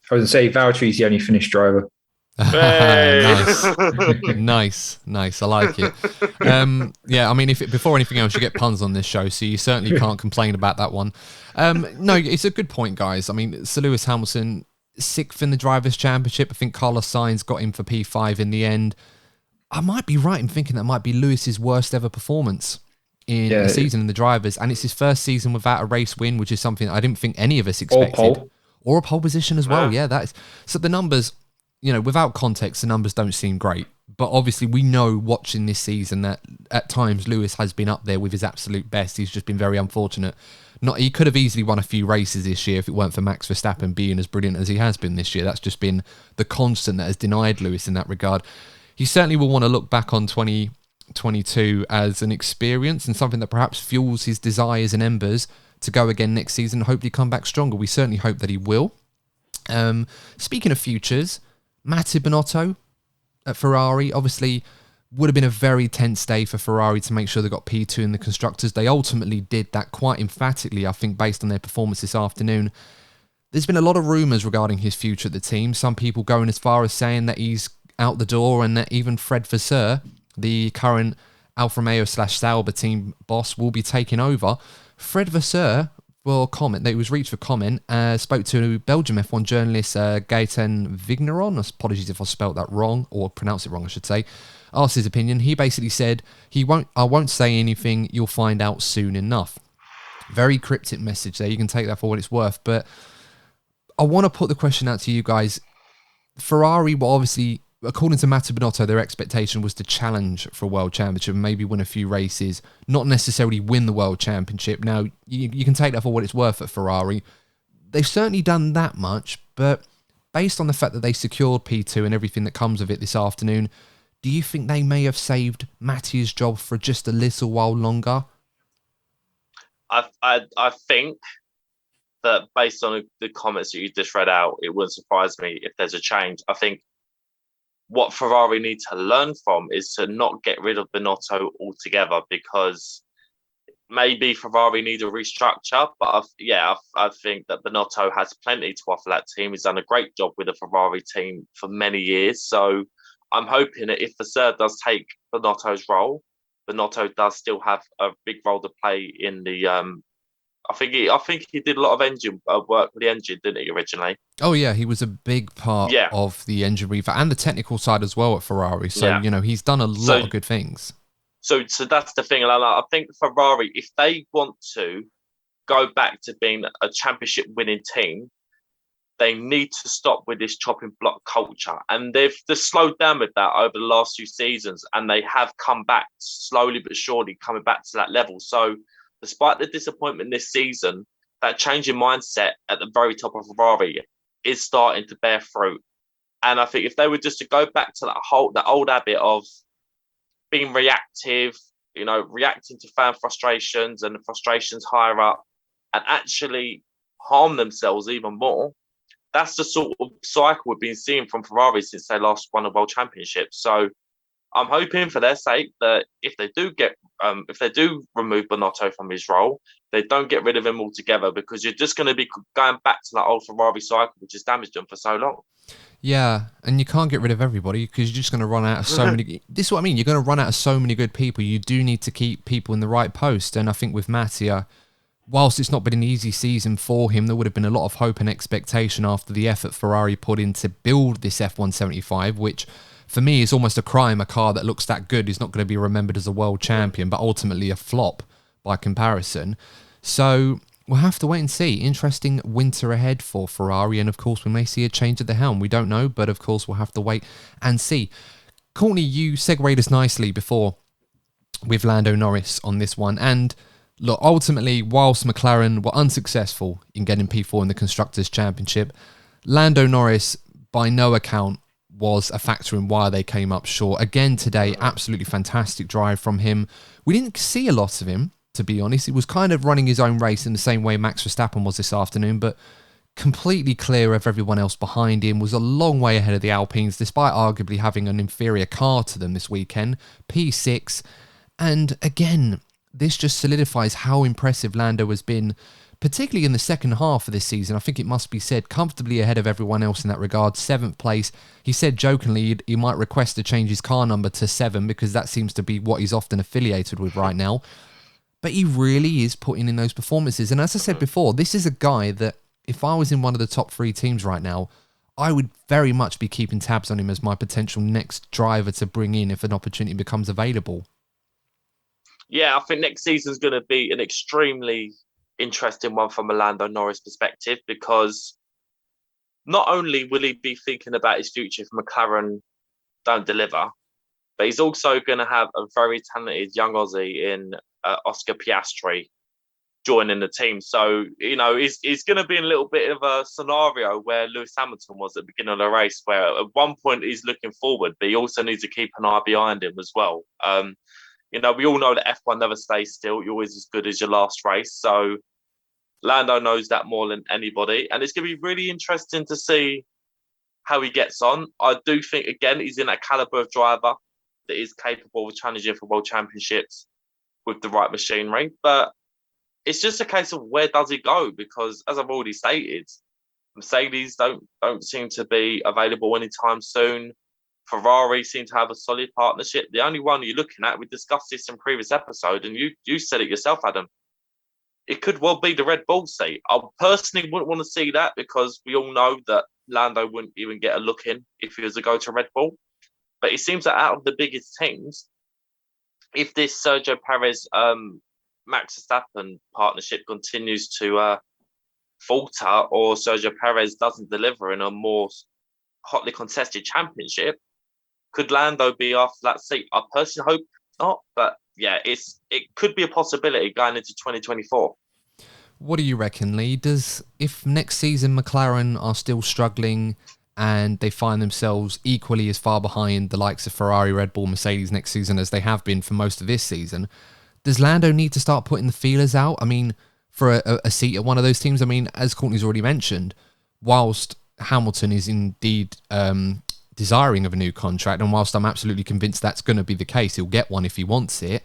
I was going to say Valtteri's the only finished driver. Nice. I like it. Before anything else, you get puns on this show, so you certainly can't complain about that one. No, it's a good point, guys. I mean, Sir Lewis Hamilton, 6th in the Drivers' Championship. I think Carlos Sainz got him for P5 in the end. I might be right in thinking that might be Lewis's worst ever performance in the season in the Drivers, and it's his first season without a race win, which is something I didn't think any of us expected. Or a pole position as well. Yeah, that is. So the numbers, without context, the numbers don't seem great. But obviously, we know watching this season that at times Lewis has been up there with his absolute best. He's just been very unfortunate. He could have easily won a few races this year if it weren't for Max Verstappen being as brilliant as he has been this year. That's just been the constant that has denied Lewis in that regard. He certainly will want to look back on 2022 as an experience and something that perhaps fuels his desires and embers to go again next season and hopefully come back stronger. We certainly hope that he will. Speaking of futures, Mattia Binotto at Ferrari obviously would have been a very tense day for Ferrari to make sure they got P2 in the Constructors. They ultimately did that quite emphatically, I think, based on their performance this afternoon. There's been a lot of rumours regarding his future at the team. Some people going as far as saying that he's out the door and that even Fred Vasseur, the current Alfa Romeo/Sauber team boss, will be taking over. Fred Vasseur will comment, that he was reached for comment, spoke to Belgium F1 journalist Gaëtan Vigneron, apologies if I spelt that wrong, or pronounced it wrong I should say, asked his opinion. He basically said, I won't say anything, you'll find out soon enough. Very cryptic message there, you can take that for what it's worth, but I want to put the question out to you guys. Ferrari were obviously, according to Mattia Binotto, their expectation was to challenge for a world championship and maybe win a few races, not necessarily win the world championship. Now, you can take that for what it's worth at Ferrari. They've certainly done that much, but based on the fact that they secured P2 and everything that comes of it this afternoon, do you think they may have saved Mattia's job for just a little while longer? I think that based on the comments that you just read out, it wouldn't surprise me if there's a change. I think what Ferrari need to learn from is to not get rid of Binotto altogether, because maybe Ferrari need a restructure. But I think that Binotto has plenty to offer that team. He's done a great job with the Ferrari team for many years. So I'm hoping that if Vasseur does take Binotto's role, Binotto does still have a big role to play in the. I think he did a lot of engine work with the engine, didn't he, originally? Oh yeah, he was a big part of the engine refit and the technical side as well at Ferrari. So he's done a lot of good things. So that's the thing, and I think Ferrari, if they want to go back to being a championship winning team, they need to stop with this chopping block culture. And they've just slowed down with that over the last few seasons, and they have come back slowly but surely, coming back to that level. So despite the disappointment this season, that change in mindset at the very top of Ferrari is starting to bear fruit. And I think if they were just to go back to that old habit of being reactive, reacting to fan frustrations and the frustrations higher up, and actually harm themselves even more, that's the sort of cycle we've been seeing from Ferrari since they last won a world championship. So I'm hoping for their sake that if they do remove Binotto from his role, they don't get rid of him altogether, because you're just going to be going back to that old Ferrari cycle, which has damaged them for so long. Yeah, and you can't get rid of everybody because you're just going to run out of so many. This is what I mean. You're going to run out of so many good people. You do need to keep people in the right post. And I think with Mattia, whilst it's not been an easy season for him, there would have been a lot of hope and expectation after the effort Ferrari put in to build this F175, which for me is almost a crime. A car that looks that good is not going to be remembered as a world champion, but ultimately a flop by comparison. So we'll have to wait and see. Interesting winter ahead for Ferrari, and of course we may see a change at the helm. We don't know, but of course we'll have to wait and see. Courtney, you segued us nicely before with Lando Norris on this one, and look, ultimately, whilst McLaren were unsuccessful in getting P4 in the Constructors' Championship, Lando Norris, by no account, was a factor in why they came up short. Again today, absolutely fantastic drive from him. We didn't see a lot of him, to be honest. He was kind of running his own race in the same way Max Verstappen was this afternoon, but completely clear of everyone else behind him, was a long way ahead of the Alpines, despite arguably having an inferior car to them this weekend, P6. And again, this just solidifies how impressive Lando has been, particularly in the second half of this season. I think it must be said, comfortably ahead of everyone else in that regard. 7th place. He said jokingly he might request to change his car number to 7 because that seems to be what he's often affiliated with right now. But he really is putting in those performances. And as I said before, this is a guy that if I was in one of the top 3 teams right now, I would very much be keeping tabs on him as my potential next driver to bring in if an opportunity becomes available. Yeah, I think next season's going to be an extremely interesting one from a Lando Norris perspective, because not only will he be thinking about his future if McLaren don't deliver, but he's also going to have a very talented young Aussie in Oscar Piastri joining the team. So, you know, he's going to be in a little bit of a scenario where Lewis Hamilton was at the beginning of the race, where at one point he's looking forward, but he also needs to keep an eye behind him as well. You know, we all know that F1 never stays still. You're always as good as your last race. So Lando knows that more than anybody. And it's going to be really interesting to see how he gets on. I do think, again, he's in that caliber of driver that is capable of challenging for world championships with the right machinery. But it's just a case of where does he go? Because as I've already stated, Mercedes don't seem to be available anytime soon. Ferrari seem to have a solid partnership. The only one you're looking at, we discussed this in previous episode, and you said it yourself, Adam, it could well be the Red Bull seat. I personally wouldn't want to see that because we all know that Lando wouldn't even get a look in if he was to go to Red Bull. But it seems that out of the biggest teams, if this Sergio Perez, Max Verstappen partnership continues to falter, or Sergio Perez doesn't deliver in a more hotly contested championship, could Lando be after that seat? I personally hope not, but yeah, it could be a possibility going into 2024. What do you reckon, Lee? If next season McLaren are still struggling and they find themselves equally as far behind the likes of Ferrari, Red Bull, Mercedes next season as they have been for most of this season, does Lando need to start putting the feelers out? I mean, for a seat at one of those teams? I mean, as Courtney's already mentioned, whilst Hamilton is indeed desiring of a new contract, and whilst I'm absolutely convinced that's going to be the case, he'll get one if he wants it,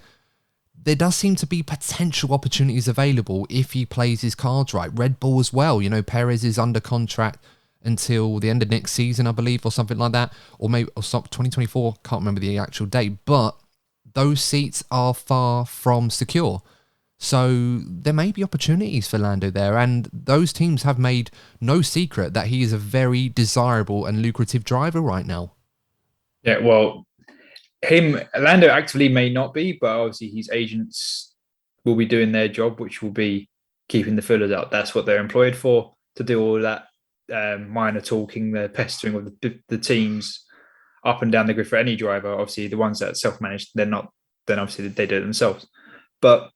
there does seem to be potential opportunities available if he plays his cards right. Red Bull as well. You know, Perez is under contract until the end of next season, I believe, or something like that, or maybe 2024, can't remember the actual date, but those seats are far from secure. So there may be opportunities for Lando there, and those teams have made no secret that he is a very desirable and lucrative driver right now. Yeah, well, Lando actively may not be, but obviously his agents will be doing their job, which will be keeping the fillers out. That's what they're employed for, to do all that minor talking, the pestering of the teams up and down the grid for any driver. Obviously, the ones that are self-managed, they're not, then obviously they do it themselves. But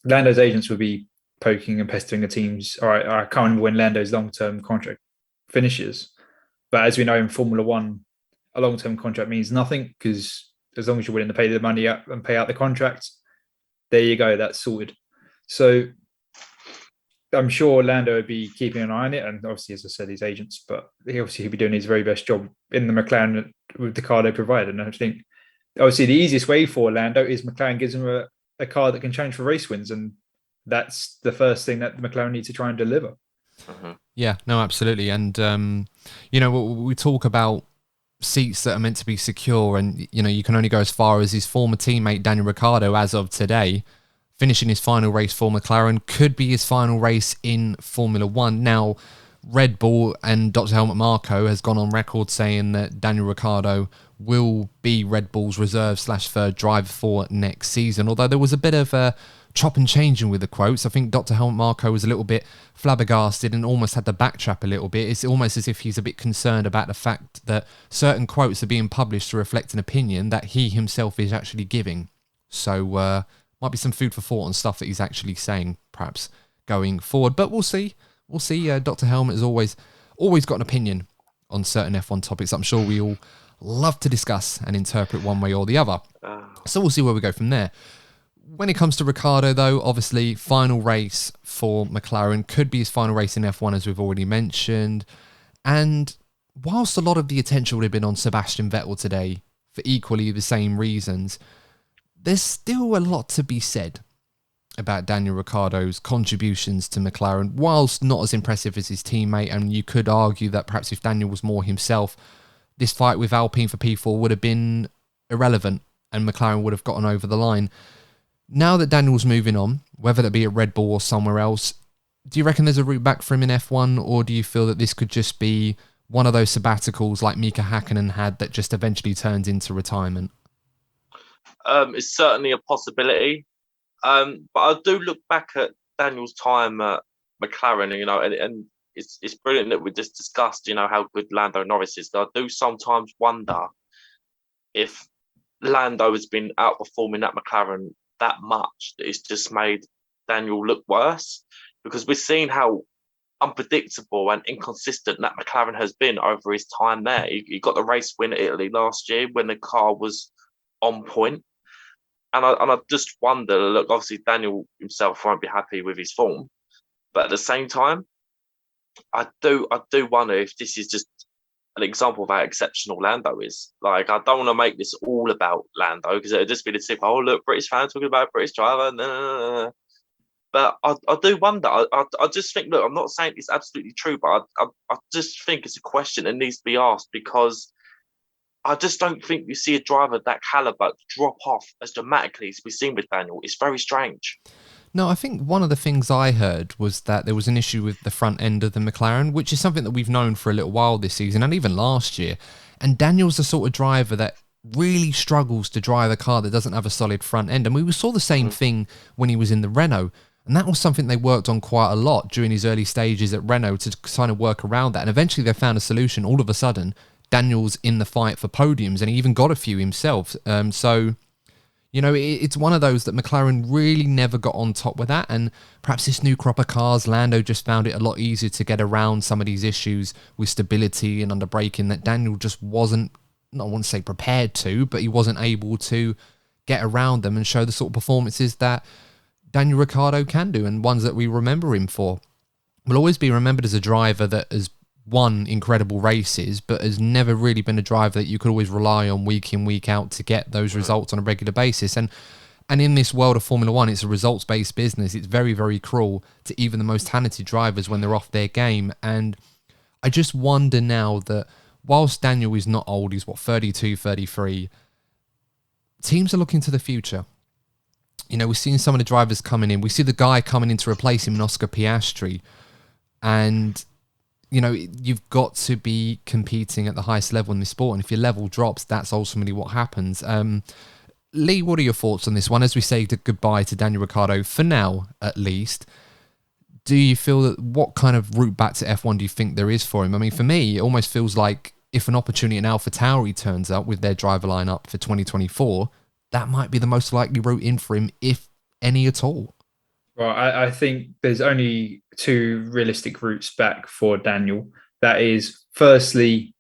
Lando's agents will be poking and pestering the teams. All right, I can't remember when Lando's long-term contract finishes, but as we know in Formula One, a long-term contract means nothing, because as long as you're willing to pay the money up and pay out the contract, there you go, that's sorted. So I'm sure Lando would be keeping an eye on it, and obviously, as I said, his agents, but he'll be doing his very best job in the McLaren with the car they provide. And I think obviously the easiest way for Lando is McLaren gives him a car that can challenge for race wins, and that's the first thing that McLaren needs to try and deliver. Mm-hmm. Yeah, no, absolutely. And, we talk about seats that are meant to be secure, and, you can only go as far as his former teammate, Daniel Ricciardo, as of today, finishing his final race for McLaren, could be his final race in Formula One. Now, Red Bull and Dr. Helmut Marko has gone on record saying that Daniel Ricciardo will be Red Bull's reserve/third driver for next season. Although there was a bit of a chop and changing with the quotes. I think Dr. Helmut Marko was a little bit flabbergasted and almost had to backtrack a little bit. It's almost as if he's a bit concerned about the fact that certain quotes are being published to reflect an opinion that he himself is actually giving. So might be some food for thought on stuff that he's actually saying, perhaps going forward. But we'll see. We'll see. Dr. Helmut has always got an opinion on certain F1 topics. I'm sure we all love to discuss and interpret one way or the other. So we'll see where we go from there. When it comes to Ricciardo, though, obviously, final race for McLaren, could be his final race in F1, as we've already mentioned. And whilst a lot of the attention would have been on Sebastian Vettel today for equally the same reasons, there's still a lot to be said about Daniel Ricciardo's contributions to McLaren, whilst not as impressive as his teammate. And you could argue that perhaps if Daniel was more himself, this fight with Alpine for P4 would have been irrelevant and McLaren would have gotten over the line. Now that Daniel's moving on, whether that be at Red Bull or somewhere else, do you reckon there's a route back for him in F1, or do you feel that this could just be one of those sabbaticals like Mika Hakkinen had that just eventually turns into retirement? It's certainly a possibility. But I do look back at Daniel's time at McLaren, and it's brilliant that we just discussed, how good Lando Norris is. I do sometimes wonder if Lando has been outperforming that McLaren that much that it's just made Daniel look worse, because we're seeing how unpredictable and inconsistent that McLaren has been over his time there. He got the race win at Italy last year when the car was on point. And I just wonder, look, obviously Daniel himself won't be happy with his form, but at the same time, I do wonder if this is just an example of how exceptional Lando is. Like, I don't want to make this all about Lando, because it would just be the tip, oh, look, British fan talking about British driver. No. But I do wonder. I just think, look, I'm not saying it's absolutely true, but I just think it's a question that needs to be asked, because I just don't think you see a driver that caliber drop off as dramatically as we've seen with Daniel. It's very strange. No, I think one of the things I heard was that there was an issue with the front end of the McLaren, which is something that we've known for a little while this season and even last year. And Daniel's the sort of driver that really struggles to drive a car that doesn't have a solid front end. And we saw the same thing when he was in the Renault. And that was something they worked on quite a lot during his early stages at Renault to kind of work around that. And eventually they found a solution. All of a sudden, Daniel's in the fight for podiums, and he even got a few himself. It's one of those that McLaren really never got on top with that, and perhaps this new crop of cars, Lando just found it a lot easier to get around some of these issues with stability and under braking that Daniel just wasn't, I wouldn't say prepared to, but he wasn't able to get around them and show the sort of performances that Daniel Ricciardo can do, and ones that we remember him for. Will always be remembered as a driver that has won incredible races, but has never really been a driver that you could always rely on week in, week out to get those results on a regular basis. And in this world of Formula One, it's a results-based business. It's very, very cruel to even the most talented drivers when they're off their game. And I just wonder now that whilst Daniel is not old, he's 32, 33, teams are looking to the future. We're seeing some of the drivers coming in. We see the guy coming in to replace him, Oscar Piastri. And you've got to be competing at the highest level in this sport. And if your level drops, that's ultimately what happens. Lee, what are your thoughts on this one? As we say goodbye to Daniel Ricciardo, for now at least, do you feel that what kind of route back to F1 do you think there is for him? I mean, for me, it almost feels like if an opportunity in AlphaTauri turns up with their driver lineup for 2024, that might be the most likely route in for him, if any at all. Well, I think there's only two realistic routes back for Daniel. That is, firstly,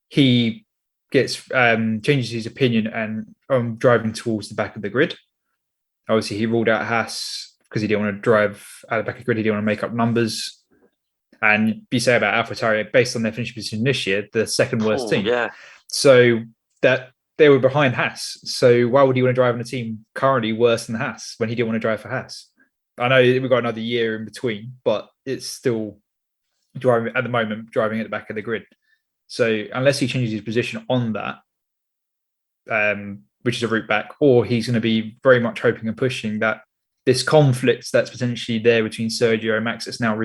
he gets changes his opinion and driving towards the back of the grid. Obviously, he ruled out Haas because he didn't want to drive out of the back of the grid. He didn't want to make up numbers. And you say about AlphaTauri, based on their finishing position this year, the second worst team. Yeah. So that they were behind Haas. So why would he want to drive on a team currently worse than Haas when he didn't want to drive for Haas? I know we've got another year in between, but it's still driving at the back of the grid. So unless he changes his position on that, which is a route back, or he's going to be very much hoping and pushing that this conflict that's potentially there between Sergio and Max that's now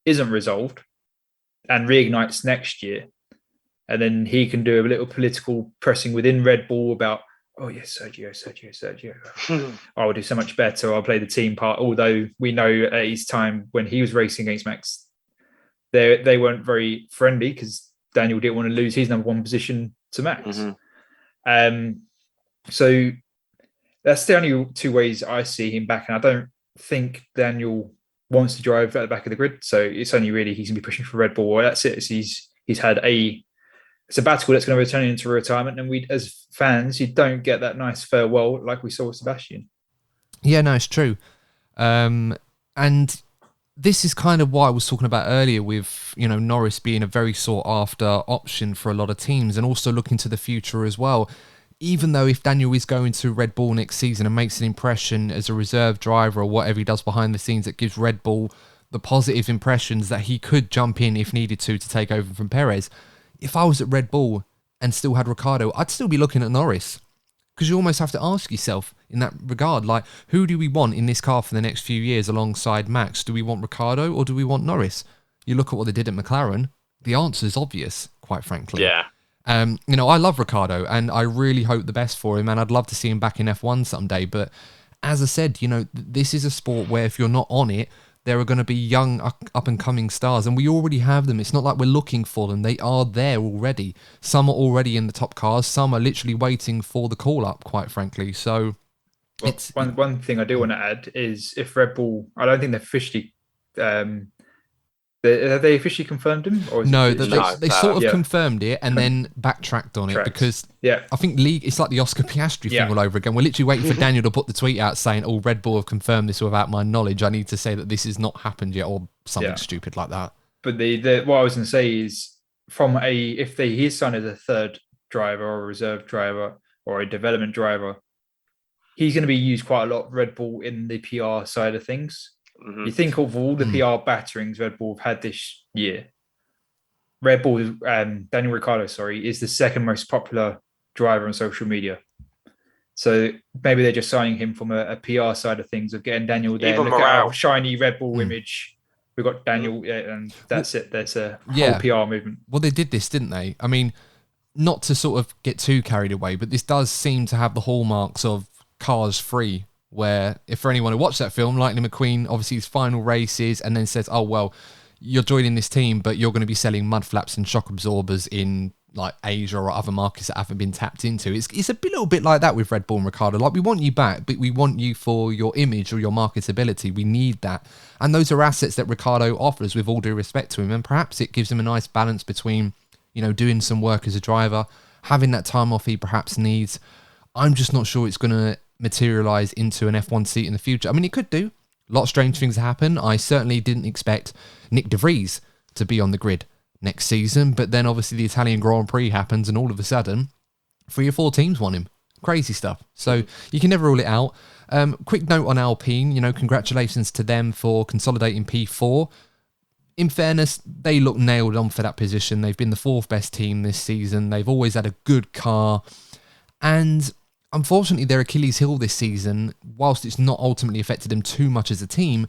isn't resolved and reignites next year. And then he can do a little political pressing within Red Bull about, oh, yes, Sergio. I'll do so much better. I'll play the team part. Although we know at his time when he was racing against Max, they weren't very friendly because Daniel didn't want to lose his number one position to Max. So that's the only two ways I see him back. And I don't think Daniel wants to drive at the back of the grid. So it's only really he's going to be pushing for Red Bull. Well, that's it. So he's had a sabbatical that's going to return into retirement. And we, as fans, you don't get that nice farewell like we saw with Sebastian. Yeah, no, it's true. And this is kind of what I was talking about earlier with, Norris being a very sought after option for a lot of teams and also looking to the future as well. Even though if Daniel is going to Red Bull next season and makes an impression as a reserve driver or whatever he does behind the scenes that gives Red Bull the positive impressions that he could jump in if needed to take over from Perez. If I was at Red Bull and still had Ricciardo, I'd still be looking at Norris. Because you almost have to ask yourself in that regard, like, who do we want in this car for the next few years alongside Max? Do we want Ricciardo or do we want Norris? You look at what they did at McLaren, the answer is obvious, quite frankly. Yeah. I love Ricciardo and I really hope the best for him and I'd love to see him back in F1 someday. But as I said, this is a sport where if you're not on it, there are going to be young up-and-coming stars and we already have them. It's not like we're looking for them. They are there already. Some are already in the top cars. Some are literally waiting for the call-up, quite frankly. So it's... One thing I do want to add is if Red Bull... I don't think they've officially... have they officially confirmed him? Or no, they sort of confirmed it and then backtracked on it because I think it's like the Oscar Piastri thing all over again. We're literally waiting for Daniel to put the tweet out saying, "Oh, Red Bull have confirmed this without my knowledge. I need to say that this has not happened yet," or something stupid like that. But what I was going to say is, if he is signed as a third driver or a reserve driver or a development driver, he's going to be used quite a lot. Red Bull in the PR side of things. You think of all the PR batterings Red Bull have had this year, Daniel Ricciardo, is the second most popular driver on social media. So maybe they're just signing him from a PR side of things of getting Daniel there. Look at our shiny Red Bull image. We've got Daniel, and that's it. There's a whole PR movement. Well, they did this, didn't they? I mean, not to sort of get too carried away, but this does seem to have the hallmarks of Cars 3. Where, if for anyone who watched that film, Lightning McQueen, obviously his final races and then says, oh, well, you're joining this team, but you're going to be selling mud flaps and shock absorbers in like Asia or other markets that haven't been tapped into. It's a little bit like that with Red Bull and Ricciardo. Like, we want you back, but we want you for your image or your marketability. We need that. And those are assets that Ricciardo offers with all due respect to him. And perhaps it gives him a nice balance between, doing some work as a driver, having that time off he perhaps needs. I'm just not sure it's going to materialize into an F1 seat in the future. I mean, it could do. A lot of strange things happen. I certainly didn't expect Nick de Vries to be on the grid next season, but then obviously the Italian Grand Prix happens and all of a sudden 3 or 4 teams want him. Crazy stuff. So you can never rule it out. Quick note on Alpine, congratulations to them for consolidating P4. In fairness, they look nailed on for that position. They've been the 4th best team this season. They've always had a good car. And unfortunately, their Achilles heel this season, whilst it's not ultimately affected them too much as a team,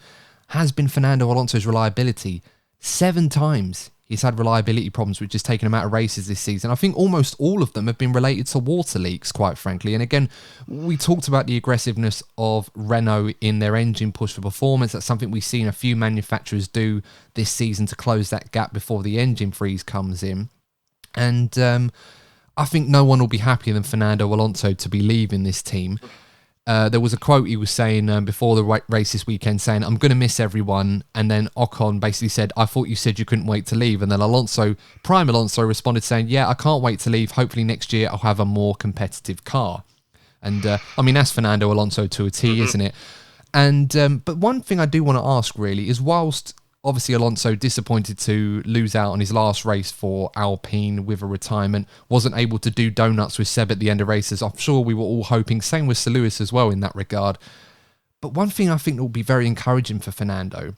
has been Fernando Alonso's reliability. 7 times he's had reliability problems, which has taken him out of races this season. I think almost all of them have been related to water leaks, quite frankly. And again, we talked about the aggressiveness of Renault in their engine push for performance. That's something we've seen a few manufacturers do this season to close that gap before the engine freeze comes in. And I think no one will be happier than Fernando Alonso to be leaving this team. There was a quote he was saying before the race this weekend saying, "I'm going to miss everyone." And then Ocon basically said, "I thought you said you couldn't wait to leave." And then Prime Alonso responded saying, "Yeah, I can't wait to leave. Hopefully next year I'll have a more competitive car." And that's Fernando Alonso to a T, isn't it? And but one thing I do want to ask really is, whilst obviously Alonso disappointed to lose out on his last race for Alpine with a retirement, wasn't able to do donuts with Seb at the end of races. I'm sure we were all hoping, same with Sir Lewis as well in that regard. But one thing I think that will be very encouraging for Fernando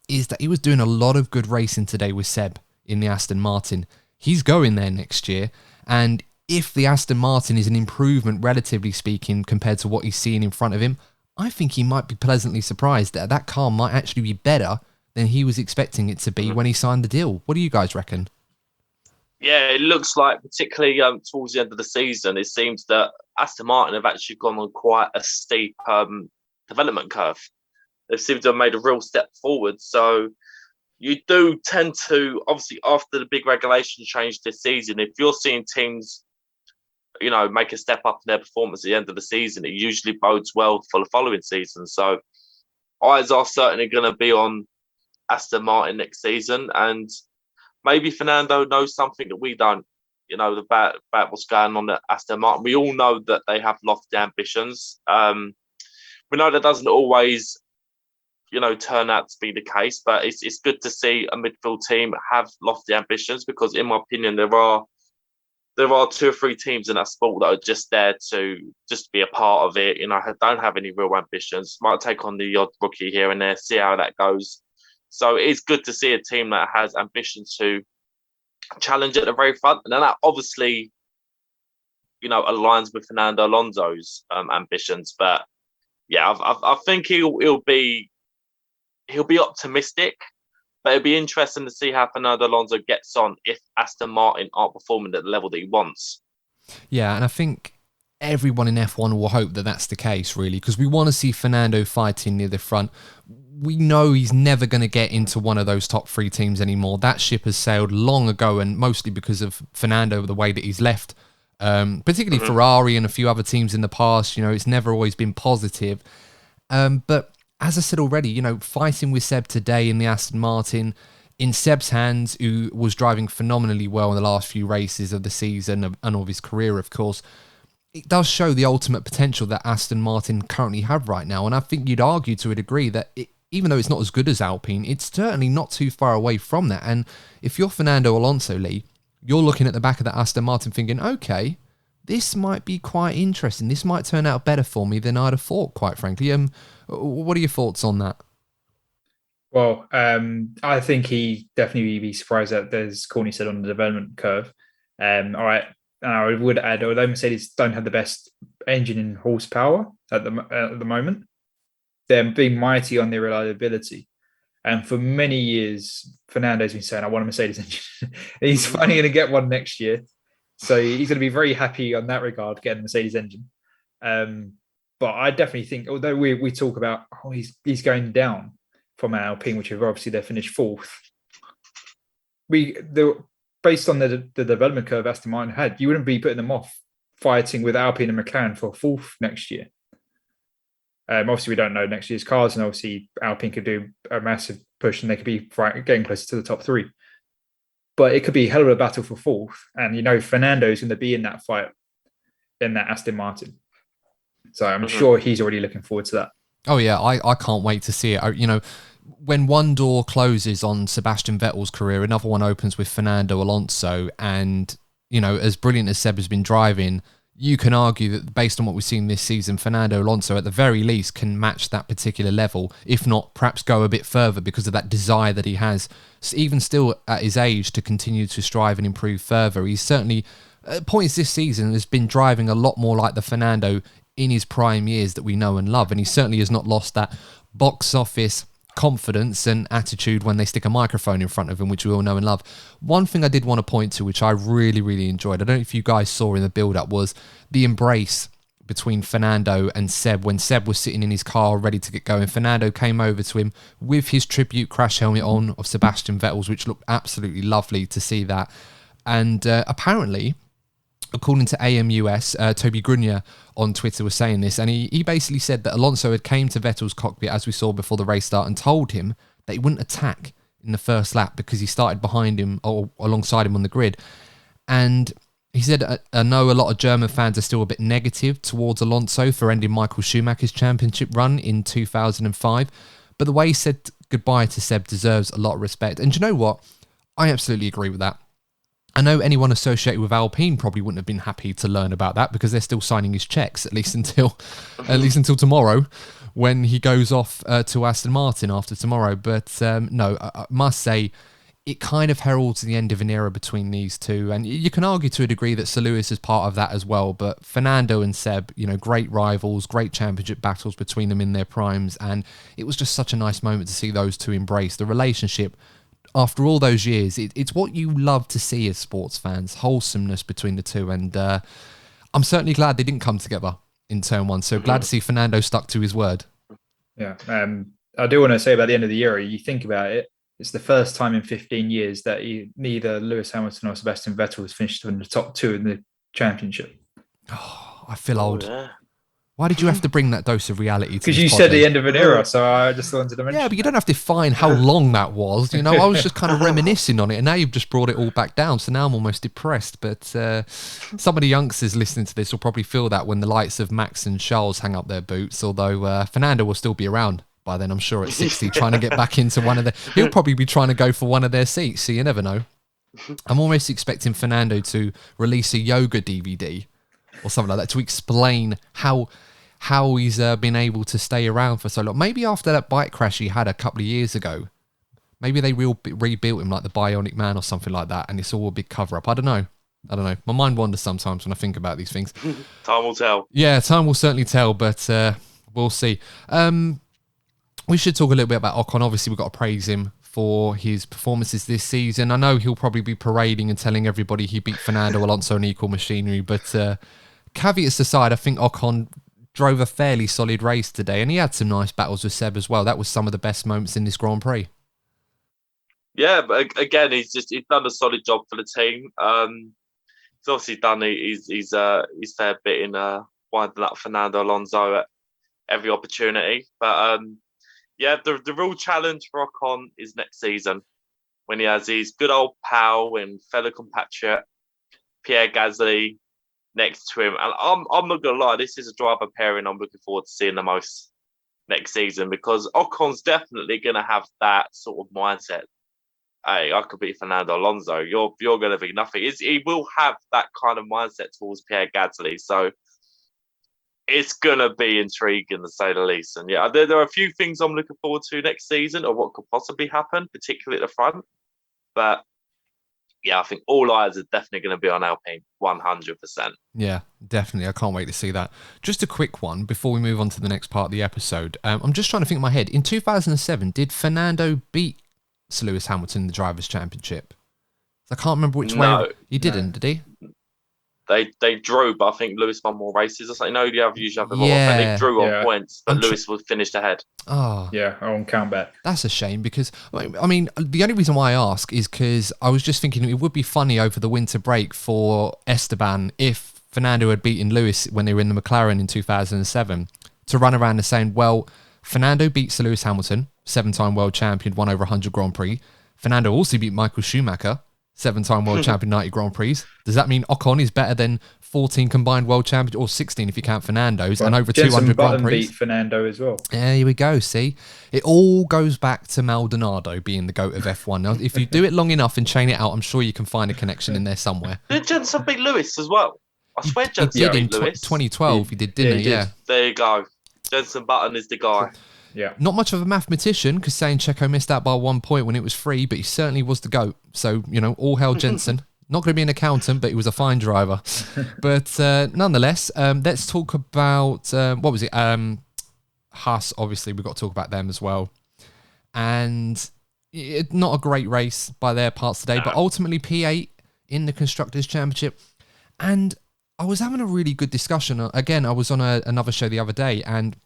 is that he was doing a lot of good racing today with Seb in the Aston Martin. He's going there next year, and if the Aston Martin is an improvement, relatively speaking, compared to what he's seeing in front of him, I think he might be pleasantly surprised that that car might actually be better than he was expecting it to be when he signed the deal. What do you guys reckon? Yeah, it looks like, particularly towards the end of the season, it seems that Aston Martin have actually gone on quite a steep development curve. They seem to have made a real step forward. So you do tend to, obviously, after the big regulation change this season, if you're seeing teams, make a step up in their performance at the end of the season, it usually bodes well for the following season. So eyes are certainly going to be on Aston Martin next season, and maybe Fernando knows something that we don't, about what's going on at Aston Martin. We all know that they have lofty ambitions. We know that doesn't always, turn out to be the case, but it's good to see a midfield team have lofty ambitions, because in my opinion, there are 2 or 3 teams in that sport that are just there to just be a part of it. Don't have any real ambitions. Might take on the odd rookie here and there, see how that goes. So it's good to see a team that has ambition to challenge at the very front, and then that obviously, aligns with Fernando Alonso's ambitions. But yeah, I think he'll be optimistic, but it'll be interesting to see how Fernando Alonso gets on if Aston Martin aren't performing at the level that he wants. Yeah, and I think everyone in F1 will hope that that's the case, really, because we want to see Fernando fighting near the front. We know he's never going to get into one of those top 3 teams anymore. That ship has sailed long ago, and mostly because of Fernando, the way that he's left, particularly Ferrari and a few other teams in the past. It's never always been positive. But as I said already, fighting with Seb today in the Aston Martin, in Seb's hands, who was driving phenomenally well in the last few races of the season and of his career, of course, it does show the ultimate potential that Aston Martin currently have right now. And I think you'd argue to a degree that even though it's not as good as Alpine, it's certainly not too far away from that. And if you're Fernando Alonso, Lee, you're looking at the back of that Aston Martin thinking, okay, this might be quite interesting. This might turn out better for me than I'd have thought, quite frankly. What are your thoughts on that? Well, I think he definitely be surprised that there's, Courtney said, on the development curve. All right, I would add, although Mercedes don't have the best engine in horsepower at the moment, they're being mighty on their reliability. And for many years, Fernando's been saying, I want a Mercedes engine. He's finally going to get one next year. So he's going to be very happy on that regard, getting a Mercedes engine. But I definitely think, although we talk about, he's going down from Alpine, which have obviously they finished 4th. Based on the development curve Aston Martin had, you wouldn't be putting them off fighting with Alpine and McLaren for 4th next year. Obviously, we don't know next year's cars, and obviously Alpine could do a massive push and they could be getting closer to the top 3. But it could be a hell of a battle for 4th. And, Fernando's going to be in that fight in that Aston Martin. So I'm sure he's already looking forward to that. Oh, yeah, I can't wait to see it. When one door closes on Sebastian Vettel's career, another one opens with Fernando Alonso. And, as brilliant as Seb has been driving, you can argue that based on what we've seen this season, Fernando Alonso at the very least can match that particular level, if not perhaps go a bit further because of that desire that he has, even still at his age, to continue to strive and improve further. He's certainly, at points this season, has been driving a lot more like the Fernando in his prime years that we know and love, and he certainly has not lost that box office confidence and attitude when they stick a microphone in front of him, which we all know and love. One thing I did want to point to, which I really, really enjoyed, I don't know if you guys saw in the build-up, was the embrace between Fernando and Seb. When Seb was sitting in his car ready to get going, Fernando came over to him with his tribute crash helmet on of Sebastian Vettel's, which looked absolutely lovely to see that. And apparently, according to AMUS, Toby Grunier on Twitter was saying this, and he basically said that Alonso had came to Vettel's cockpit, as we saw before the race start, and told him that he wouldn't attack in the first lap because he started behind him or alongside him on the grid. And he said, I know a lot of German fans are still a bit negative towards Alonso for ending Michael Schumacher's championship run in 2005, but the way he said goodbye to Seb deserves a lot of respect. And do you know what? I absolutely agree with that. I know anyone associated with Alpine probably wouldn't have been happy to learn about that because they're still signing his checks, at least until tomorrow, when he goes off to Aston Martin after tomorrow. But no, I must say, it kind of heralds the end of an era between these two. And you can argue to a degree that Sir Lewis is part of that as well. But Fernando and Seb, great rivals, great championship battles between them in their primes. And it was just such a nice moment to see those two embrace the relationship. After all those years, it's what you love to see as sports fans, wholesomeness between the two. And I'm certainly glad they didn't come together in turn one. So glad to see Fernando stuck to his word. Yeah. I do want to say about the end of the era, you think about it, it's the first time in 15 years that neither Lewis Hamilton or Sebastian Vettel has finished in the top two in the championship. Oh, I feel old. Yeah. Why did you have to bring that dose of reality to Because you said the end of an era, so I just wanted to mention. Yeah, but you don't have to define how long that was. I was just kind of reminiscing on it, and now you've just brought it all back down, so now I'm almost depressed. But some of the youngsters listening to this will probably feel that when the likes of Max and Charles hang up their boots, although Fernando will still be around by then, I'm sure, at 60, trying to get back into one of he'll probably be trying to go for one of their seats, so you never know. I'm almost expecting Fernando to release a yoga DVD or something like that to explain how he's been able to stay around for so long. Maybe after that bike crash he had a couple of years ago, maybe they rebuilt him like the Bionic Man or something like that, and it's all a big cover-up. I don't know. My mind wanders sometimes when I think about these things. Time will tell. Yeah, time will certainly tell, but we'll see. We should talk a little bit about Ocon. Obviously, we've got to praise him for his performances this season. I know he'll probably be parading and telling everybody he beat Fernando Alonso in equal machinery, but caveats aside, I think Ocon drove a fairly solid race today, and he had some nice battles with Seb as well. That was some of the best moments in this Grand Prix. Yeah, but again, he's done a solid job for the team. He's obviously done his fair bit in winding up Fernando Alonso at every opportunity. But yeah, the real challenge for Ocon is next season, when he has his good old pal and fellow compatriot Pierre Gasly next to him. And I'm not going to lie, this is a driver pairing I'm looking forward to seeing the most next season, because Ocon's definitely going to have that sort of mindset. Hey, I could beat Fernando Alonso. You're going to be nothing. He will have that kind of mindset towards Pierre Gasly. So it's going to be intriguing, to say the least. And yeah, there are a few things I'm looking forward to next season, or what could possibly happen, particularly at the front. But yeah, I think all eyes are definitely going to be on Alpine, 100%. Yeah, definitely. I can't wait to see that. Just a quick one before we move on to the next part of the episode. I'm just trying to think in my head. In 2007, did Fernando beat Sir Lewis Hamilton in the Drivers' Championship? I can't remember which way. He didn't, did he? They drew, but I think Lewis won more races or something. No, the other usually have them all. And they drew on points, but Lewis was finished ahead. Oh. Yeah, I won't count back. That's a shame, because, I mean, the only reason why I ask is because I was just thinking it would be funny over the winter break for Esteban if Fernando had beaten Lewis when they were in the McLaren in 2007 to run around and saying, well, Fernando beat Sir Lewis Hamilton, 7-time world champion, won over 100 Grand Prix. Fernando also beat Michael Schumacher, 7-time world champion, 90 Grand Prix. Does that mean Ocon is better than 14 combined world champions, or 16 if you count Fernando's, and over 200 Grand Prix? Beat Fernando as well. Yeah, here we go. See, it all goes back to Maldonado being the GOAT of F1. Now, if you do it long enough and chain it out, I'm sure you can find a connection in there somewhere. Did Jenson beat Lewis as well? I swear Jenson did beat in Lewis. 2012. He did, didn't he? Yeah. There you go. Jenson Button is the guy. Yeah. Not much of a mathematician, because saying Checo missed out by 1 point when it was free, but he certainly was the GOAT. So, all hail Jenson. Not going to be an accountant, but he was a fine driver. But nonetheless, let's talk about, what was it? Haas, obviously, we've got to talk about them as well. And not a great race by their parts today, but ultimately P8 in the Constructors' Championship. And I was having a really good discussion. Again, I was on another show the other day, and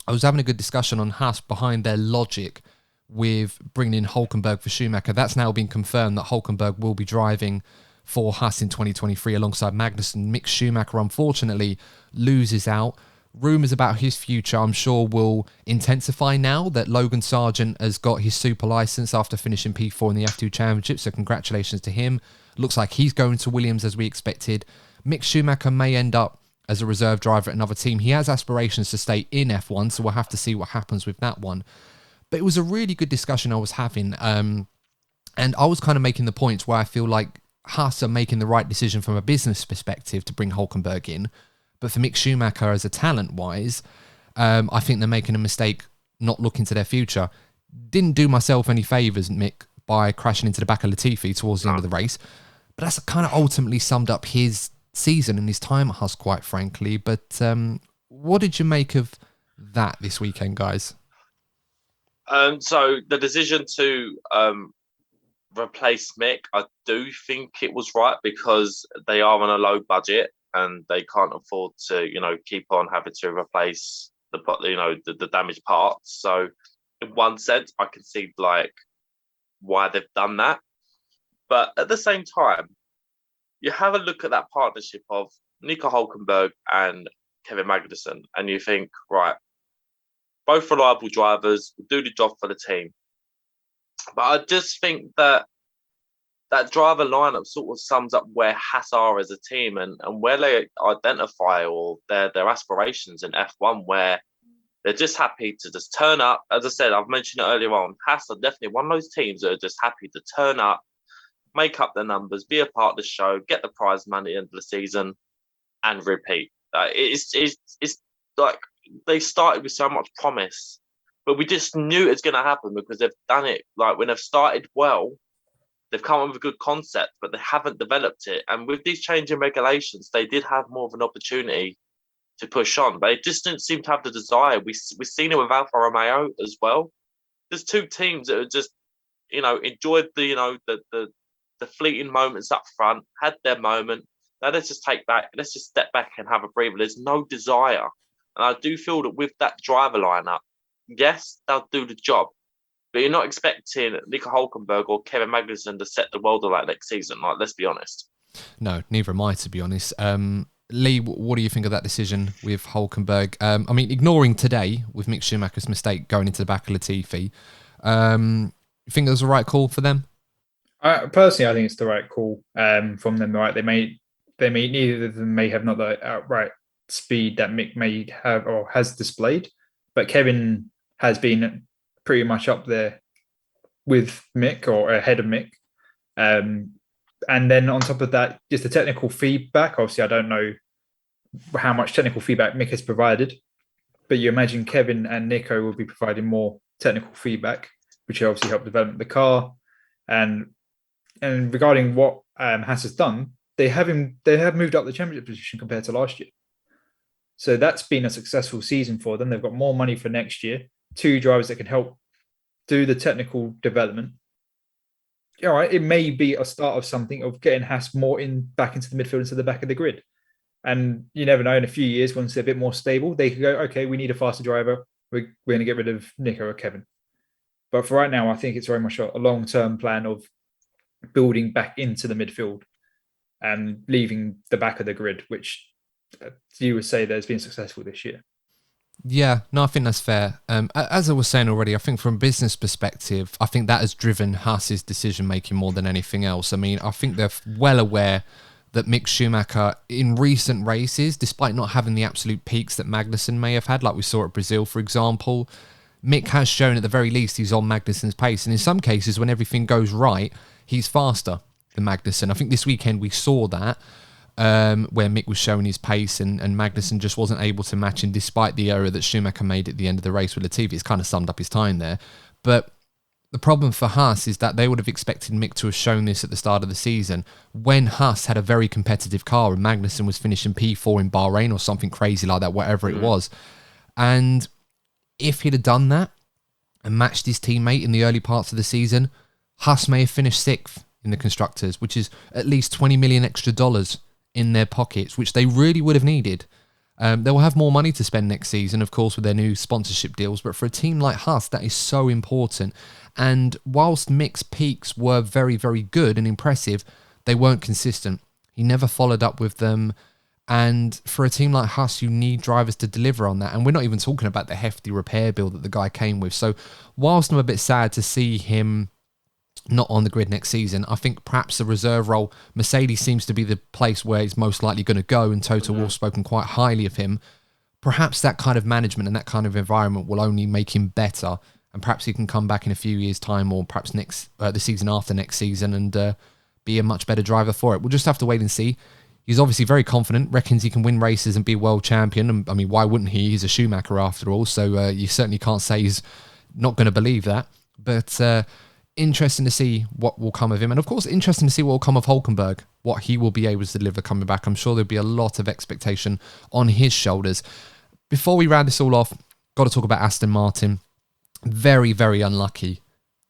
I was having a good discussion on Haas behind their logic with bringing in Hülkenberg for Schumacher. That's now been confirmed that Hülkenberg will be driving for Haas in 2023 alongside Magnussen. Mick Schumacher, unfortunately, loses out. Rumours about his future, I'm sure, will intensify now that Logan Sargent has got his super licence after finishing P4 in the F2 Championship, so congratulations to him. Looks like he's going to Williams as we expected. Mick Schumacher may end up as a reserve driver at another team. He has aspirations to stay in F1, so we'll have to see what happens with that one. But it was a really good discussion I was having, and I was kind of making the points where I feel like Haas are making the right decision from a business perspective to bring Hülkenberg in, but for Mick Schumacher as a talent-wise, I think they're making a mistake not looking to their future. Didn't do myself any favours, Mick, by crashing into the back of Latifi towards the end of the race. But that's kind of ultimately summed up his season and his time at Haas, quite frankly. But what did you make of that this weekend, guys? So the decision to replace Mick, I do think it was right because they are on a low budget and they can't afford to, keep on having to replace the damaged parts. So in one sense, I can see why they've done that. But at the same time, you have a look at that partnership of Nico Hülkenberg and Kevin Magnussen, and you think, right, both reliable drivers will do the job for the team. But I just think that driver lineup sort of sums up where Haas are as a team and where they identify or their aspirations in F1, where they're just happy to just turn up. As I said, I've mentioned it earlier on, Haas are definitely one of those teams that are just happy to turn up, make up their numbers, be a part of the show, get the prize money at the end of the season, and repeat. It's like they started with so much promise, but we just knew it was going to happen because they've done it. Like when they've started well, they've come up with a good concept, but they haven't developed it. And with these changing regulations, they did have more of an opportunity to push on, but it just didn't seem to have the desire. We've seen it with Alfa Romeo as well. There's two teams that are just, enjoyed the fleeting moments up front, had their moment. Now let's just step back and have a breather. There's no desire. And I do feel that with that driver lineup, yes, they'll do the job, but you're not expecting Nico Hülkenberg or Kevin Magnussen to set the world alight next season. Like, let's be honest. No, neither am I, to be honest. Lee, what do you think of that decision with Hülkenberg? Ignoring today with Mick Schumacher's mistake going into the back of Latifi, you think it was the right call for them? Personally, I think it's the right call from them. Right, they may neither of them may have not the outright speed that Mick may have or has displayed, but Kevin has been pretty much up there with Mick or ahead of Mick. And then on top of that, just the technical feedback. Obviously, I don't know how much technical feedback Mick has provided, but you imagine Kevin and Nico will be providing more technical feedback, which will obviously help develop the car. And regarding what Haas has done, they have moved up the championship position compared to last year. So that's been a successful season for them. They've got more money for next year, 2 drivers that can help do the technical development. All right, it may be a start of something of getting Haas more back into the midfield, into the back of the grid. And you never know, in a few years, once they're a bit more stable, they could go, okay, we need a faster driver. We're going to get rid of Nico or Kevin. But for right now, I think it's very much a long-term plan of building back into the midfield and leaving the back of the grid, which you would say that's been successful this year. Yeah, no, I think that's fair. As I was saying already, I think from a business perspective, I think that has driven Haas's decision-making more than anything else. I think they're well aware that Mick Schumacher, in recent races, despite not having the absolute peaks that Magnussen may have had, like we saw at Brazil, for example, Mick has shown at the very least he's on Magnussen's pace. And in some cases, when everything goes right, he's faster than Magnussen. I think this weekend we saw that, where Mick was showing his pace and Magnussen just wasn't able to match him despite the error that Schumacher made at the end of the race with Latifi. It's kind of summed up his time there. But the problem for Haas is that they would have expected Mick to have shown this at the start of the season when Haas had a very competitive car and Magnussen was finishing P4 in Bahrain or something crazy like that, whatever it was. And if he'd have done that and matched his teammate in the early parts of the season, Haas may have finished 6th in the Constructors, which is at least $20 million extra in their pockets, which they really would have needed. They will have more money to spend next season, of course, with their new sponsorship deals, but for a team like Haas, that is so important. And whilst Mick's peaks were very, very good and impressive, they weren't consistent. He never followed up with them. And for a team like Haas, you need drivers to deliver on that. And we're not even talking about the hefty repair bill that the guy came with. So whilst I'm a bit sad to see him not on the grid next season, I think perhaps the reserve role, Mercedes seems to be the place where he's most likely going to go, and Toto Wolff's spoken quite highly of him. Perhaps that kind of management and that kind of environment will only make him better, and perhaps he can come back in a few years' time, or perhaps the season after next season, and be a much better driver for it. We'll just have to wait and see. He's obviously very confident, reckons he can win races and be world champion. And I mean, why wouldn't he? He's a Schumacher after all, so you certainly can't say he's not going to believe that. But interesting to see what will come of him. And of course, interesting to see what will come of Hulkenberg, what he will be able to deliver coming back. I'm sure there'll be a lot of expectation on his shoulders. Before we round this all off, got to talk about Aston Martin. Very, very unlucky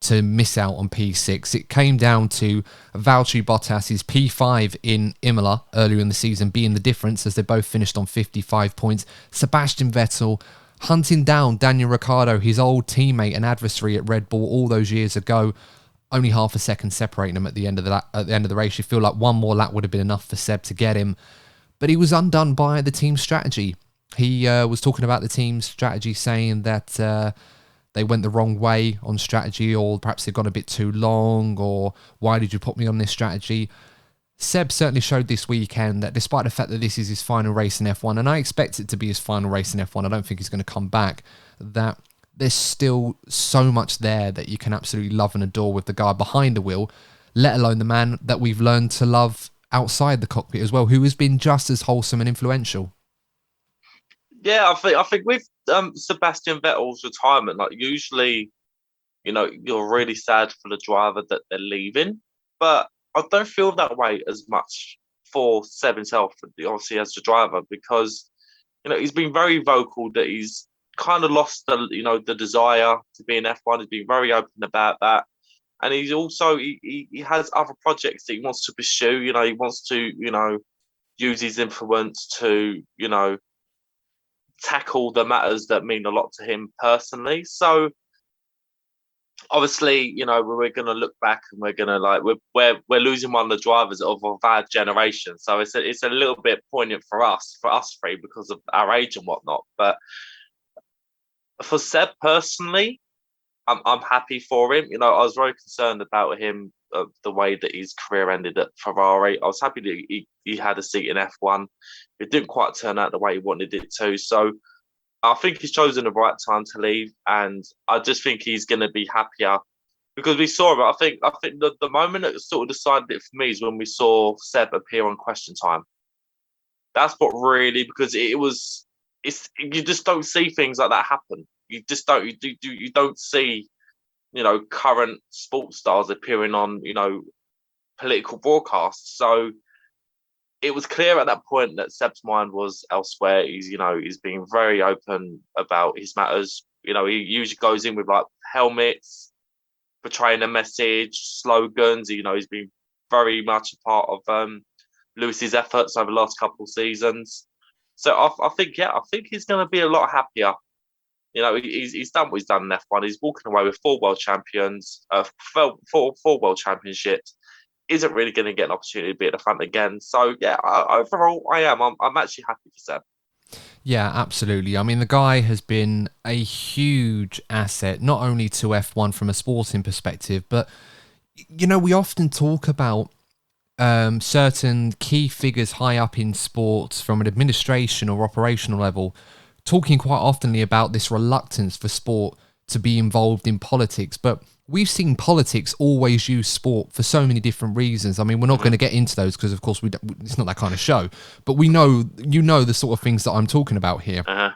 to miss out on P6. It came down to Valtteri Bottas's P5 in Imola earlier in the season being the difference, as they both finished on 55 points. Sebastian Vettel hunting down Daniel Ricciardo, his old teammate and adversary at Red Bull all those years ago. Only half a second separating them at the end of the race. You feel like one more lap would have been enough for Seb to get him, but he was undone by the team's strategy. He was talking about the team's strategy, saying that they went the wrong way on strategy, or perhaps they've gone a bit too long, or why did you put me on this strategy? Seb certainly showed this weekend that despite the fact that this is his final race in F1, and I expect it to be his final race in F1, I don't think he's going to come back, that there's still so much there that you can absolutely love and adore with the guy behind the wheel, let alone the man that we've learned to love outside the cockpit as well, who has been just as wholesome and influential. Yeah, I think with Sebastian Vettel's retirement, like usually, you're really sad for the driver that they're leaving, but I don't feel that way as much for Seb himself, obviously as the driver, because he's been very vocal that he's kind of lost the desire to be in F1. He's been very open about that, and he's also he has other projects that he wants to pursue. He wants to use his influence to tackle the matters that mean a lot to him personally. So obviously, we're going to look back and we're going to we're losing one of the drivers of our generation. So it's a little bit poignant for us three because of our age and whatnot. But for Seb personally, I'm happy for him. I was very concerned about him, the way that his career ended at Ferrari. I was happy that he had a seat in F1. It didn't quite turn out the way he wanted it to. So I think he's chosen the right time to leave, and I just think he's going to be happier because we saw it. I think the moment that sort of decided it for me is when we saw Seb appear on Question Time. That's what really, because you just don't see things like that happen. You just don't. You don't see, current sports stars appearing on, political broadcasts. So it was clear at that point that Seb's mind was elsewhere. He's being very open about his matters. He usually goes in with helmets, portraying a message, slogans. He's been very much a part of Lewis's efforts over the last couple of seasons. So I think he's going to be a lot happier. He's done what he's done in F1. He's walking away with 4 world champions, four world championships. Isn't really going to get an opportunity to be at the front again. So yeah, overall, I'm actually happy for Seb. Yeah, absolutely. I mean, the guy has been a huge asset, not only to F1 from a sporting perspective, but we often talk about certain key figures high up in sports from an administration or operational level, talking quite oftenly about this reluctance for sport to be involved in politics. But we've seen politics always use sport for so many different reasons. I mean, we're not going to get into those because, of course, it's not that kind of show. But we know, the sort of things that I'm talking about here. Uh-huh.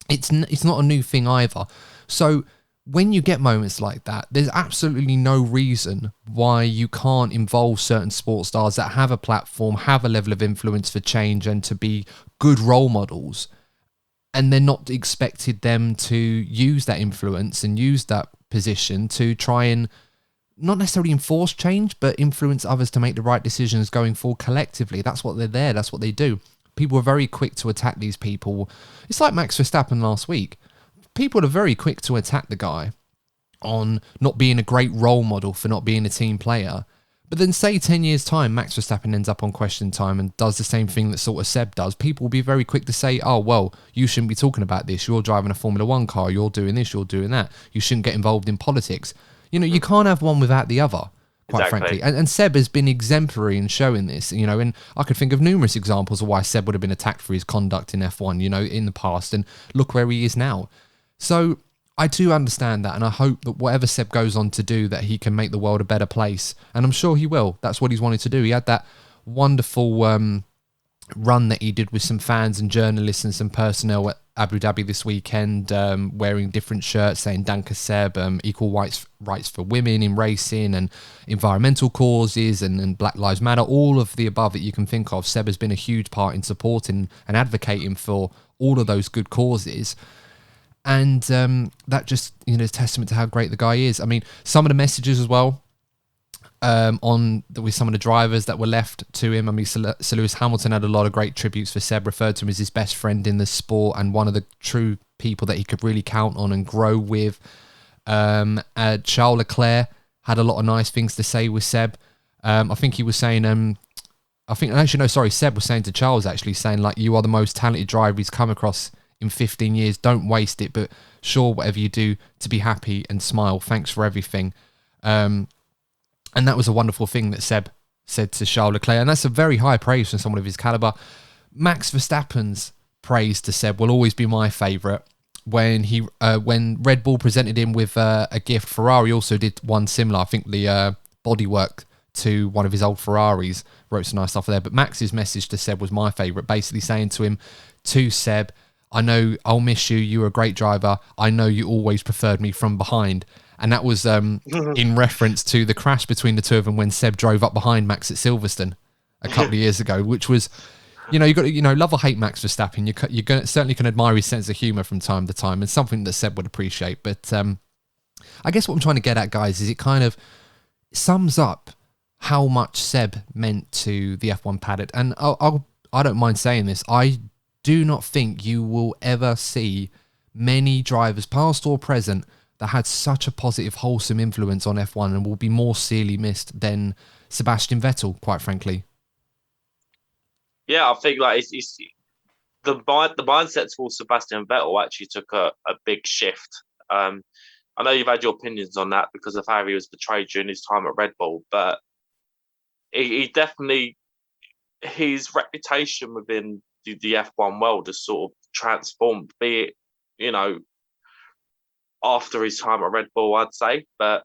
It's not a new thing either. So when you get moments like that, there's absolutely no reason why you can't involve certain sports stars that have a platform, have a level of influence for change, and to be good role models. And they're not expected them to use that influence and use that position to try and not necessarily enforce change, but influence others to make the right decisions going forward collectively. That's what they're there. That's what they do. People are very quick to attack these people. It's like Max Verstappen last week. People are very quick to attack the guy on not being a great role model, for not being a team player. But then say 10 years time, Max Verstappen ends up on Question Time and does the same thing that sort of Seb does. People will be very quick to say, oh, well, you shouldn't be talking about this. You're driving a Formula 1 car. You're doing this. You're doing that. You shouldn't get involved in politics. You can't have one without the other, quite frankly. And Seb has been exemplary in showing this, and I could think of numerous examples of why Seb would have been attacked for his conduct in F1, in the past, and look where he is now. So I do understand that, and I hope that whatever Seb goes on to do, that he can make the world a better place, and I'm sure he will. That's what he's wanted to do. He had that wonderful run that he did with some fans and journalists and some personnel at Abu Dhabi this weekend, wearing different shirts saying Danke Seb, equal rights for women in racing and environmental causes and Black Lives Matter, all of the above that you can think of. Seb has been a huge part in supporting and advocating for all of those good causes. And that just, is testament to how great the guy is. I mean, some of the messages as well, with some of the drivers that were left to him. I mean, Sir Lewis Hamilton had a lot of great tributes for Seb, referred to him as his best friend in the sport and one of the true people that he could really count on and grow with. Charles Leclerc had a lot of nice things to say with Seb. I think he was saying, Seb was saying to Charles, actually, saying, like, you are the most talented driver he's come across in 15 years. Don't waste it, but sure, whatever you do, to be happy and smile. Thanks for everything. And that was a wonderful thing that Seb said to Charles Leclerc. And that's a very high praise from someone of his caliber. Max Verstappen's praise to Seb will always be my favourite. When Red Bull presented him with a gift, Ferrari also did one similar. I think the bodywork to one of his old Ferraris, wrote some nice stuff there. But Max's message to Seb was my favourite, basically saying to Seb, I know I'll miss you. You were a great driver. I know you always preferred me from behind. And that was in reference to the crash between the two of them when Seb drove up behind Max at Silverstone a couple of years ago, which was, you got to, love or hate Max Verstappen. You certainly can admire his sense of humour from time to time, and something that Seb would appreciate. But I guess what I'm trying to get at, guys, is it kind of sums up how much Seb meant to the F1 paddock. And I don't mind saying this. I do not think you will ever see many drivers, past or present, that had such a positive, wholesome influence on F1 and will be more severely missed than Sebastian Vettel, quite frankly. Yeah, I think like it's the mindset towards Sebastian Vettel actually took a big shift. I know you've had your opinions on that because of how he was portrayed during his time at Red Bull, but he definitely, his reputation within the F1 world has sort of transformed, be it, after his time at Red Bull, I'd say. But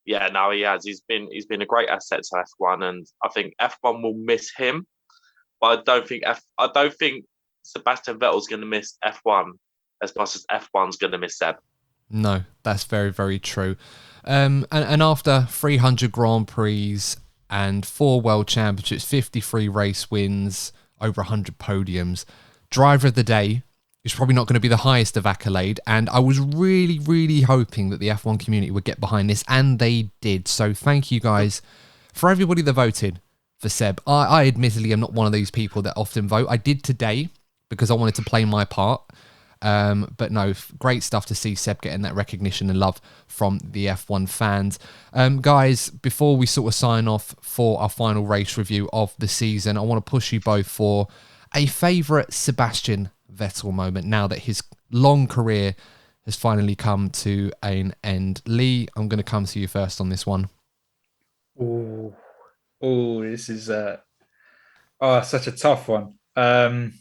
yeah, no, he has. He's been a great asset to F1, and I think F1 will miss him. But I don't think Sebastian Vettel's going to miss F1 as much as F1's going to miss Seb. No, that's very, very true. And after 300 Grand Prix and 4 World Championships, 53 race wins, over 100 podiums, driver of the day is probably not going to be the highest of accolade. And I was really, really hoping that the F1 community would get behind this, and they did. So thank you guys for everybody that voted for Seb. I admittedly am not one of these people that often vote. I did today because I wanted to play my part. But no, great stuff to see Seb getting that recognition and love from the F1 fans. Guys, before we sort of sign off for our final race review of the season, I want to push you both for a favourite Sebastian Vettel moment now that his long career has finally come to an end. Lee, I'm going to come to you first on this one. Oh, this is such a tough one. There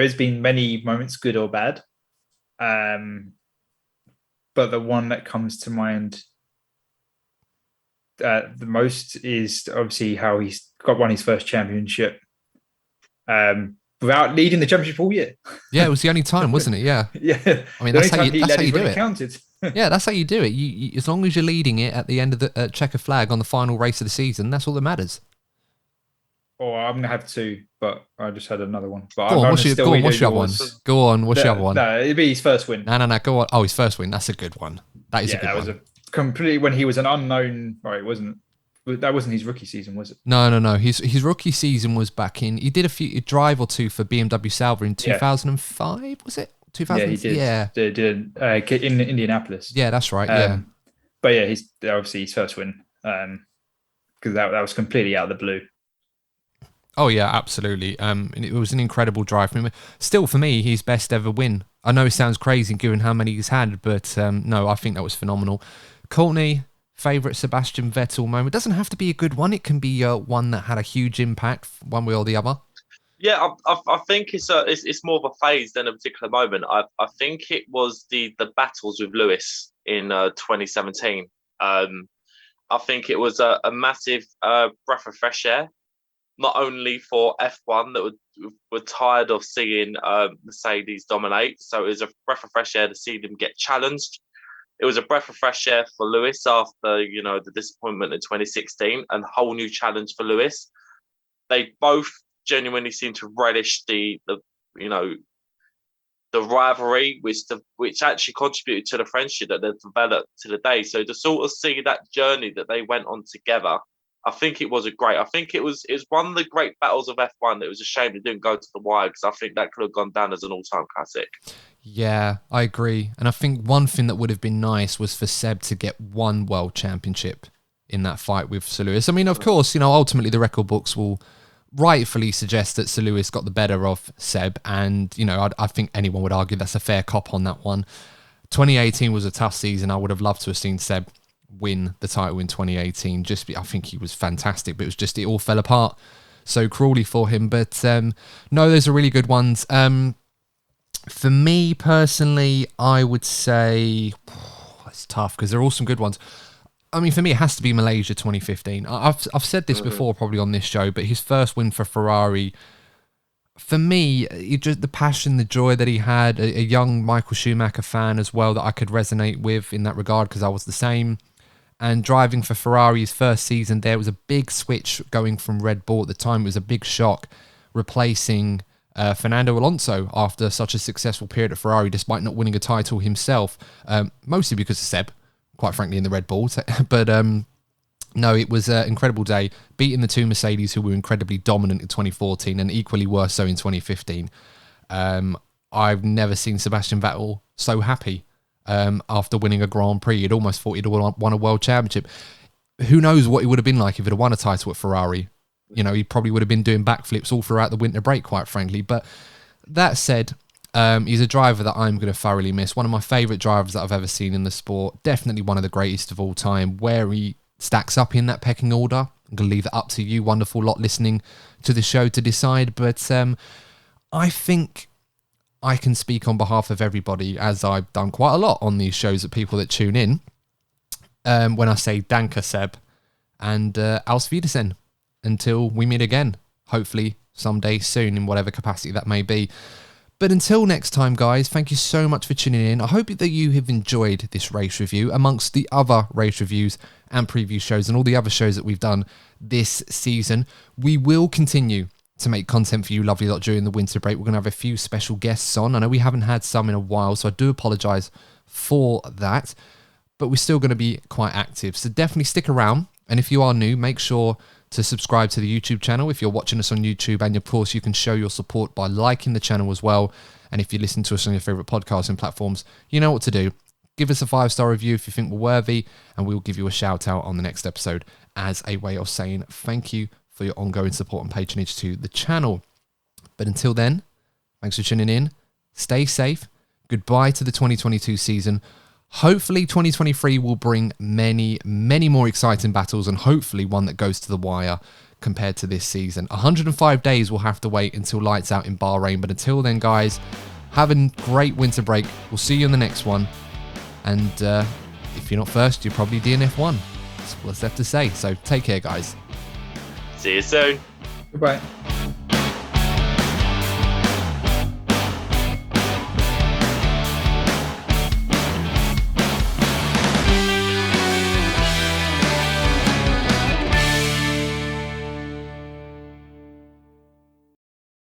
has been many moments, good or bad. But the one that comes to mind the most is obviously how he's won his first championship without leading the championship all year. Yeah, it was the only time, wasn't it? Yeah. Yeah. I mean, that's how you do it. Counted. Yeah, that's how you do it. You as long as you're leading it at the end of the checker flag on the final race of the season, that's all that matters. Oh, I'm going to have 2, but I just had another one. But Go on, what's your other one? Go on, what's your other one? No, it'd be his first win. No, go on. Oh, his first win. That's a good one. That is a good one. That was completely when he was an unknown. Right, it wasn't. That wasn't his rookie season, was it? No. His rookie season was back in. He did a drive or two for BMW Sauber in 2005. Was it 2000? Yeah, he did. Yeah, did in Indianapolis. Yeah, that's right. Yeah, but yeah, he's obviously his first win because that was completely out of the blue. Oh yeah, absolutely. It was an incredible drive for him. Still, for me, his best ever win. I know it sounds crazy given how many he's had, but no, I think that was phenomenal. Courtney, favourite Sebastian Vettel moment? Doesn't have to be a good one. It can be one that had a huge impact, one way or the other. Yeah, I think it's more of a phase than a particular moment. I think it was the battles with Lewis in 2017. I think it was a massive breath of fresh air. not only for F1 that were tired of seeing Mercedes dominate. So it was a breath of fresh air to see them get challenged. It was a breath of fresh air for Lewis after, the disappointment in 2016, and a whole new challenge for Lewis. They both genuinely seem to relish the rivalry, which actually contributed to the friendship that they've developed to the day. So to sort of see that journey that they went on together, I think it was it was one of the great battles of F1. It was a shame it didn't go to the wire, because I think that could have gone down as an all-time classic. Yeah, I agree. And I think one thing that would have been nice was for Seb to get one world championship in that fight with Sir Lewis. I mean, of course, ultimately the record books will rightfully suggest that Sir Lewis got the better of Seb. And, I think anyone would argue that's a fair cop on that one. 2018 was a tough season. I would have loved to have seen Seb win the title in 2018. I think he was fantastic, but it all fell apart so cruelly for him. But no, those are really good ones. For me personally, I would say it's tough because they're all some good ones. I mean, for me, it has to be Malaysia 2015. I've said this before, probably on this show, but his first win for Ferrari, for me, just the passion, the joy that he had, a young Michael Schumacher fan as well that I could resonate with in that regard, because I was the same. And driving for Ferrari's first season, there was a big switch going from Red Bull at the time. It was a big shock, replacing Fernando Alonso after such a successful period at Ferrari, despite not winning a title himself, mostly because of Seb, quite frankly, in the Red Bull. But no, it was an incredible day, beating the two Mercedes who were incredibly dominant in 2014 and equally worse so in 2015. I've never seen Sebastian Vettel so happy after winning a Grand Prix. He'd almost thought he'd won a world championship. Who knows what it would have been like if he'd have won a title at Ferrari. He probably would have been doing backflips all throughout the winter break, quite frankly. But that said, he's a driver that I'm going to thoroughly miss. One of my favourite drivers that I've ever seen in the sport. Definitely one of the greatest of all time. Where he stacks up in that pecking order, I'm going to leave it up to you, wonderful lot listening to the show, to decide. But I think I can speak on behalf of everybody, as I've done quite a lot on these shows of people that tune in, when I say Danke Seb and Auf Wiedersehen. Until we meet again, hopefully someday soon, in whatever capacity that may be. But until next time, guys, thank you so much for tuning in. I hope that you have enjoyed this race review amongst the other race reviews and preview shows and all the other shows that we've done this season. We will continue to make content for you, lovely lot, during the winter break. We're going to have a few special guests on. I know we haven't had some in a while, so I do apologise for that. But we're still going to be quite active. So definitely stick around. And if you are new, make sure to subscribe to the YouTube channel if you're watching us on YouTube. And of course, you can show your support by liking the channel as well. And if you listen to us on your favourite podcasting platforms, you know what to do. Give us a 5-star review if you think we're worthy, and we'll give you a shout out on the next episode as a way of saying thank you for your ongoing support and patronage to the channel. But until then, thanks for tuning in. Stay safe. Goodbye to the 2022 season. Hopefully 2023 will bring many, many more exciting battles, and hopefully one that goes to the wire compared to this season. 105 days we'll have to wait until lights out in Bahrain. But until then, guys, have a great winter break. We'll see you in the next one. And if you're not first, you're probably DNF1. That's what's left to say. So take care, guys. See you soon. Goodbye.